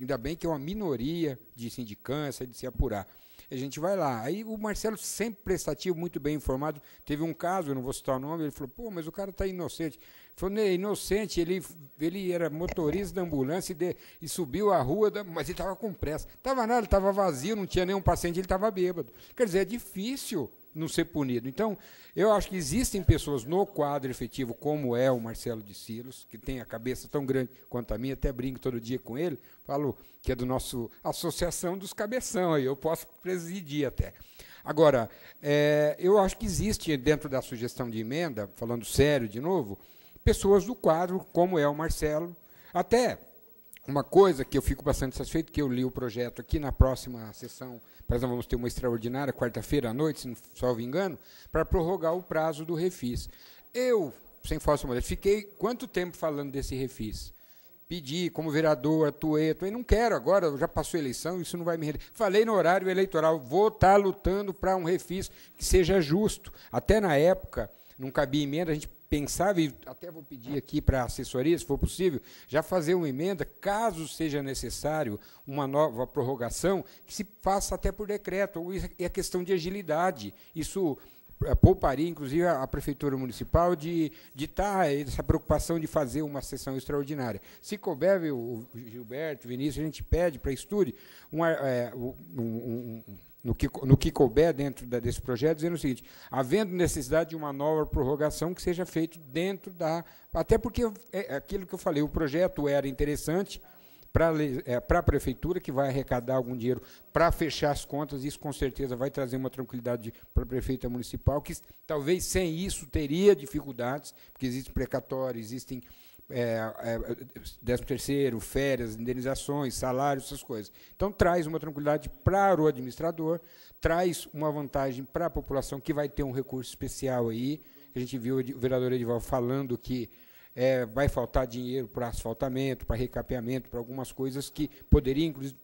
Ainda bem que é uma minoria de sindicância, de se apurar. A gente vai lá. Aí o Marcelo, sempre prestativo, muito bem informado. Teve um caso, eu não vou citar o nome, ele falou, pô, mas o cara está inocente. Ele falou, é inocente, ele era motorista da ambulância e subiu a rua, mas ele estava com pressa. Estava nada, ele estava vazio, não tinha nenhum paciente, ele estava bêbado. Quer dizer, é difícil não ser punido. Então, eu acho que existem pessoas no quadro efetivo, como é o Marcelo de Silos, que tem a cabeça tão grande quanto a minha, até brinco todo dia com ele, falo que é do nosso Associação dos Cabeção, aí eu posso presidir até. Agora, eu acho que existe, dentro da sugestão de emenda, falando sério de novo, pessoas do quadro, como é o Marcelo, até uma coisa que eu fico bastante satisfeito, que eu li o projeto aqui na próxima sessão, nós vamos ter uma extraordinária, quarta-feira à noite, se não salvo engano, para prorrogar o prazo do refis. Eu, sem falsa modéstia, fiquei quanto tempo falando desse refis? Pedi, como vereador, atuei, não quero agora, já passou a eleição, isso não vai me render. Falei no horário eleitoral, vou estar lutando para um refis que seja justo. Até na época, não cabia emenda, a gente pensava, e até vou pedir aqui para a assessoria, se for possível, já fazer uma emenda, caso seja necessário uma nova prorrogação, que se faça até por decreto, ou é questão de agilidade. Isso pouparia, inclusive, a Prefeitura Municipal de estar essa preocupação de fazer uma sessão extraordinária. Se couber, o Gilberto, o Vinícius, a gente pede para estude no que couber dentro desse projeto, dizendo o seguinte, havendo necessidade de uma nova prorrogação que seja feito dentro da... Até porque é aquilo que eu falei, o projeto era interessante para a Prefeitura, que vai arrecadar algum dinheiro para fechar as contas, isso com certeza vai trazer uma tranquilidade para a Prefeita Municipal, que talvez sem isso teria dificuldades, porque existem precatórios, existem 13º, férias, indenizações, salários, essas coisas. Então, traz uma tranquilidade para o administrador, traz uma vantagem para a população que vai ter um recurso especial aí, a gente viu o vereador Edivaldo falando que vai faltar dinheiro para asfaltamento, para recapeamento, para algumas coisas que poderiam, inclusive,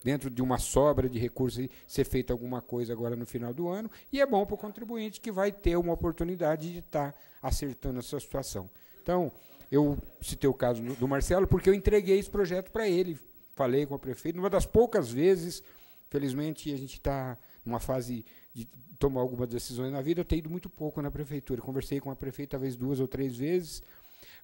dentro de uma sobra de recursos, ser feita alguma coisa agora no final do ano, e é bom para o contribuinte que vai ter uma oportunidade de estar acertando essa situação. Então, eu citei o caso do Marcelo, porque eu entreguei esse projeto para ele, falei com o prefeito, uma das poucas vezes, felizmente, a gente está numa fase de tomar algumas decisões na vida, eu tenho ido muito pouco na prefeitura, conversei com a prefeita talvez 2 ou 3 vezes,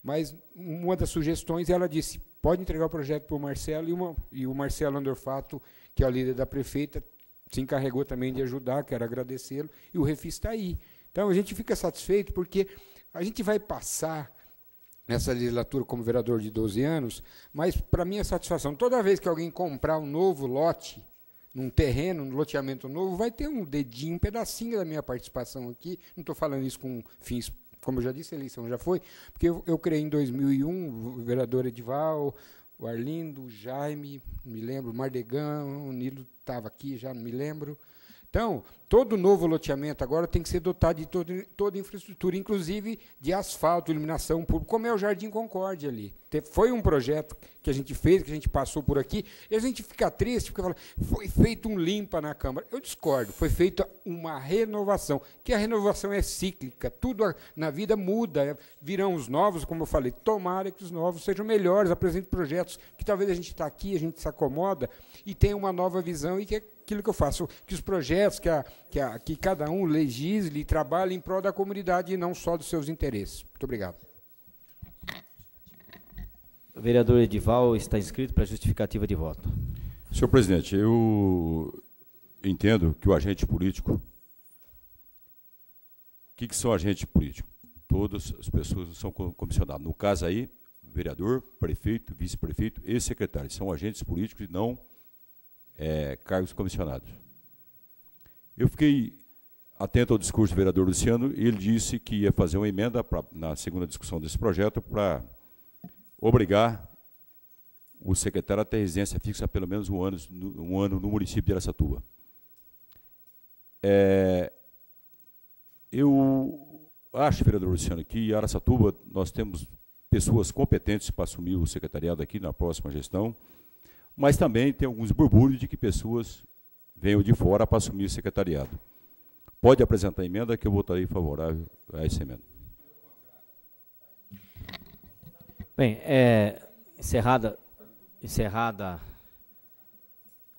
mas uma das sugestões, ela disse, pode entregar o projeto para o Marcelo, e o Marcelo Andorfato, que é o líder da prefeita, se encarregou também de ajudar, quero agradecê-lo, e o refis está aí. Então, a gente fica satisfeito, porque a gente vai passar nessa legislatura como vereador de 12 anos, mas, para minha satisfação, toda vez que alguém comprar um novo lote, num terreno, num loteamento novo, vai ter um dedinho, um pedacinho da minha participação aqui, não estou falando isso com fins, como eu já disse, a eleição já foi, porque eu criei em 2001, o vereador Edival, o Arlindo, o Jaime, não me lembro, o Mardegan, o Nilo estava aqui, já não me lembro. Então, todo novo loteamento agora tem que ser dotado de toda a infraestrutura, inclusive de asfalto, iluminação pública, como é o Jardim Concórdia ali. Foi um projeto que a gente fez, que a gente passou por aqui, e a gente fica triste, porque fala, foi feito um limpa na Câmara. Eu discordo, foi feita uma renovação, que a renovação é cíclica, tudo na vida muda, virão os novos, como eu falei, tomara que os novos sejam melhores, apresentem projetos que talvez a gente está aqui, a gente se acomoda, e tenha uma nova visão, e que aquilo que eu faço, que os projetos, que cada um legisle e trabalhe em prol da comunidade e não só dos seus interesses. Muito obrigado. O vereador Edival está inscrito para justificativa de voto. Senhor presidente, eu entendo que o agente político... O que são agentes políticos? Todas as pessoas são comissionadas. No caso aí, vereador, prefeito, vice-prefeito e secretário. São agentes políticos e não cargos comissionados. Eu fiquei atento ao discurso do vereador Luciano, e ele disse que ia fazer uma emenda na segunda discussão desse projeto para obrigar o secretário a ter residência fixa pelo menos um ano no município de Araçatuba. Eu acho, vereador Luciano, que em Araçatuba nós temos pessoas competentes para assumir o secretariado aqui na próxima gestão, mas também tem alguns burbúrios de que pessoas venham de fora para assumir o secretariado. Pode apresentar a emenda, que eu votarei favorável a essa emenda. Bem, encerrada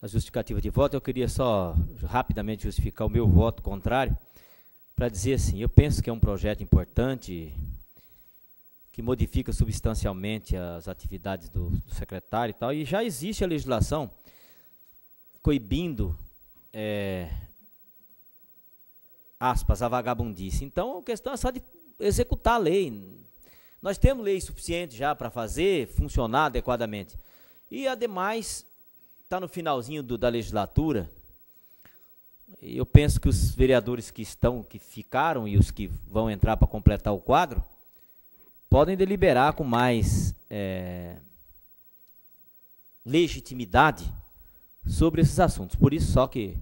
a justificativa de voto, eu queria só rapidamente justificar o meu voto contrário, para dizer assim, eu penso que é um projeto importante, que modifica substancialmente as atividades do secretário e tal, e já existe a legislação coibindo, aspas, a vagabundice. Então, a questão é só de executar a lei. Nós temos lei suficiente já para fazer funcionar adequadamente. E, ademais, está no finalzinho da legislatura, eu penso que os vereadores que ficaram e os que vão entrar para completar o quadro, podem deliberar com mais legitimidade sobre esses assuntos. Por isso só que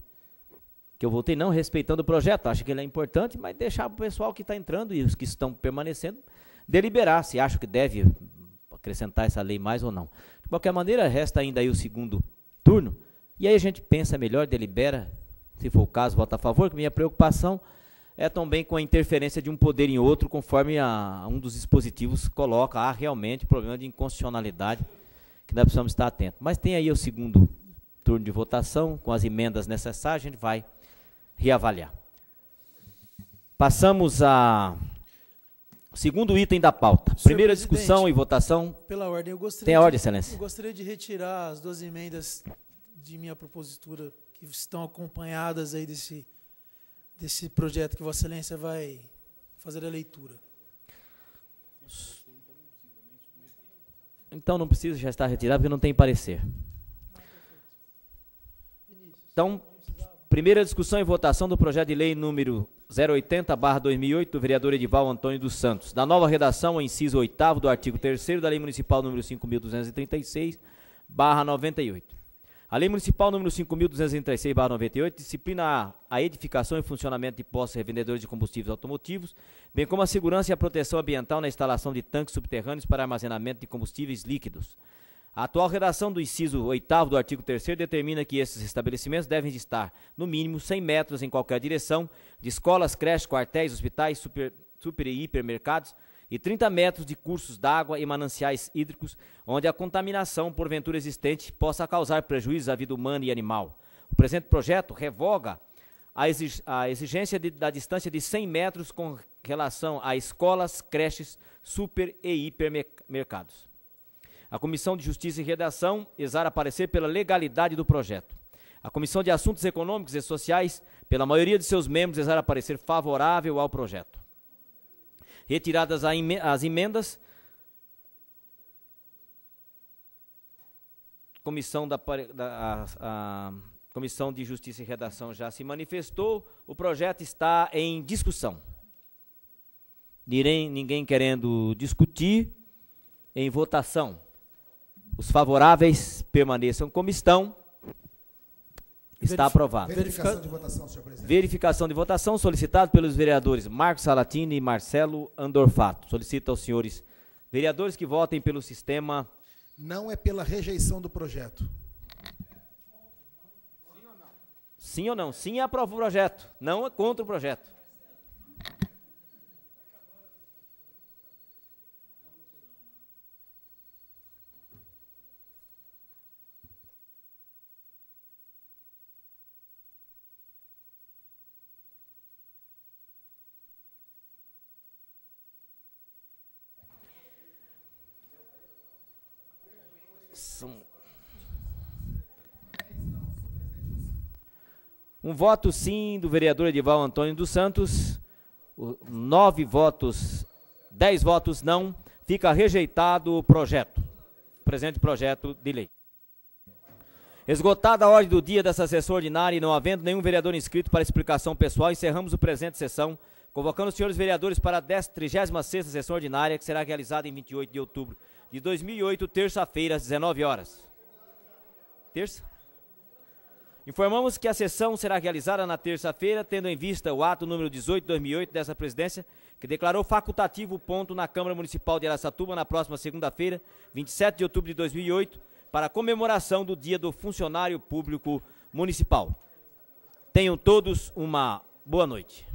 eu votei não respeitando o projeto, acho que ele é importante, mas deixar o pessoal que está entrando e os que estão permanecendo deliberar se acham que deve acrescentar essa lei mais ou não. De qualquer maneira, resta ainda aí o segundo turno, e aí a gente pensa melhor, delibera, se for o caso, vota a favor, que minha preocupação é também com a interferência de um poder em outro, conforme um dos dispositivos coloca, há realmente problema de inconstitucionalidade, que nós precisamos estar atentos. Mas tem aí o segundo turno de votação, com as emendas necessárias, a gente vai reavaliar. Passamos ao segundo item da pauta. Primeira discussão e votação. Pela ordem, eu gostaria tem a ordem, excelência. Eu gostaria de retirar as 2 emendas de minha propositura, que estão acompanhadas aí desse projeto que Vossa Excelência vai fazer a leitura. Então não precisa, já está retirado, porque não tem parecer. Então, primeira discussão e votação do projeto de lei número 080/2008, do vereador Edival Antônio dos Santos, da nova redação, o inciso 8º do artigo 3º da Lei Municipal número 5.236/98. A Lei Municipal número 5.236/98 disciplina a edificação e funcionamento de postos revendedores de combustíveis automotivos, bem como a segurança e a proteção ambiental na instalação de tanques subterrâneos para armazenamento de combustíveis líquidos. A atual redação do inciso 8º do artigo 3º determina que esses estabelecimentos devem estar, no mínimo, 100 metros em qualquer direção, de escolas, creches, quartéis, hospitais, super e hipermercados, e 30 metros de cursos d'água e mananciais hídricos, onde a contaminação, porventura existente, possa causar prejuízos à vida humana e animal. O presente projeto revoga a exigência da distância de 100 metros com relação a escolas, creches, super e hipermercados. A Comissão de Justiça e Redação exara parecer pela legalidade do projeto. A Comissão de Assuntos Econômicos e Sociais, pela maioria de seus membros, exara parecer favorável ao projeto. Retiradas as emendas, a Comissão de Justiça e Redação já se manifestou, o projeto está em discussão. Ninguém querendo discutir, em votação. Os favoráveis permaneçam como estão. Está aprovado. Verificação de votação, senhor presidente. Verificação de votação solicitado pelos vereadores Marcos Salatini e Marcelo Andorfato. Solicito aos senhores vereadores que votem pelo sistema. Não é pela rejeição do projeto. Sim ou não? Sim é aprova o projeto, não é contra o projeto. Um voto sim do vereador Edival Antônio dos Santos, 9 votos, 10 votos não, fica rejeitado o projeto, presente projeto de lei. Esgotada a ordem do dia dessa sessão ordinária e não havendo nenhum vereador inscrito para explicação pessoal, encerramos o presente sessão, convocando os senhores vereadores para a 36ª sessão ordinária, que será realizada em 28 de outubro de 2008, terça-feira, às 19 horas. Terça? Informamos que a sessão será realizada na terça-feira, tendo em vista o ato número 18 de 2008 dessa presidência, que declarou facultativo o ponto na Câmara Municipal de Araçatuba na próxima segunda-feira, 27 de outubro de 2008, para a comemoração do Dia do Funcionário Público Municipal. Tenham todos uma boa noite.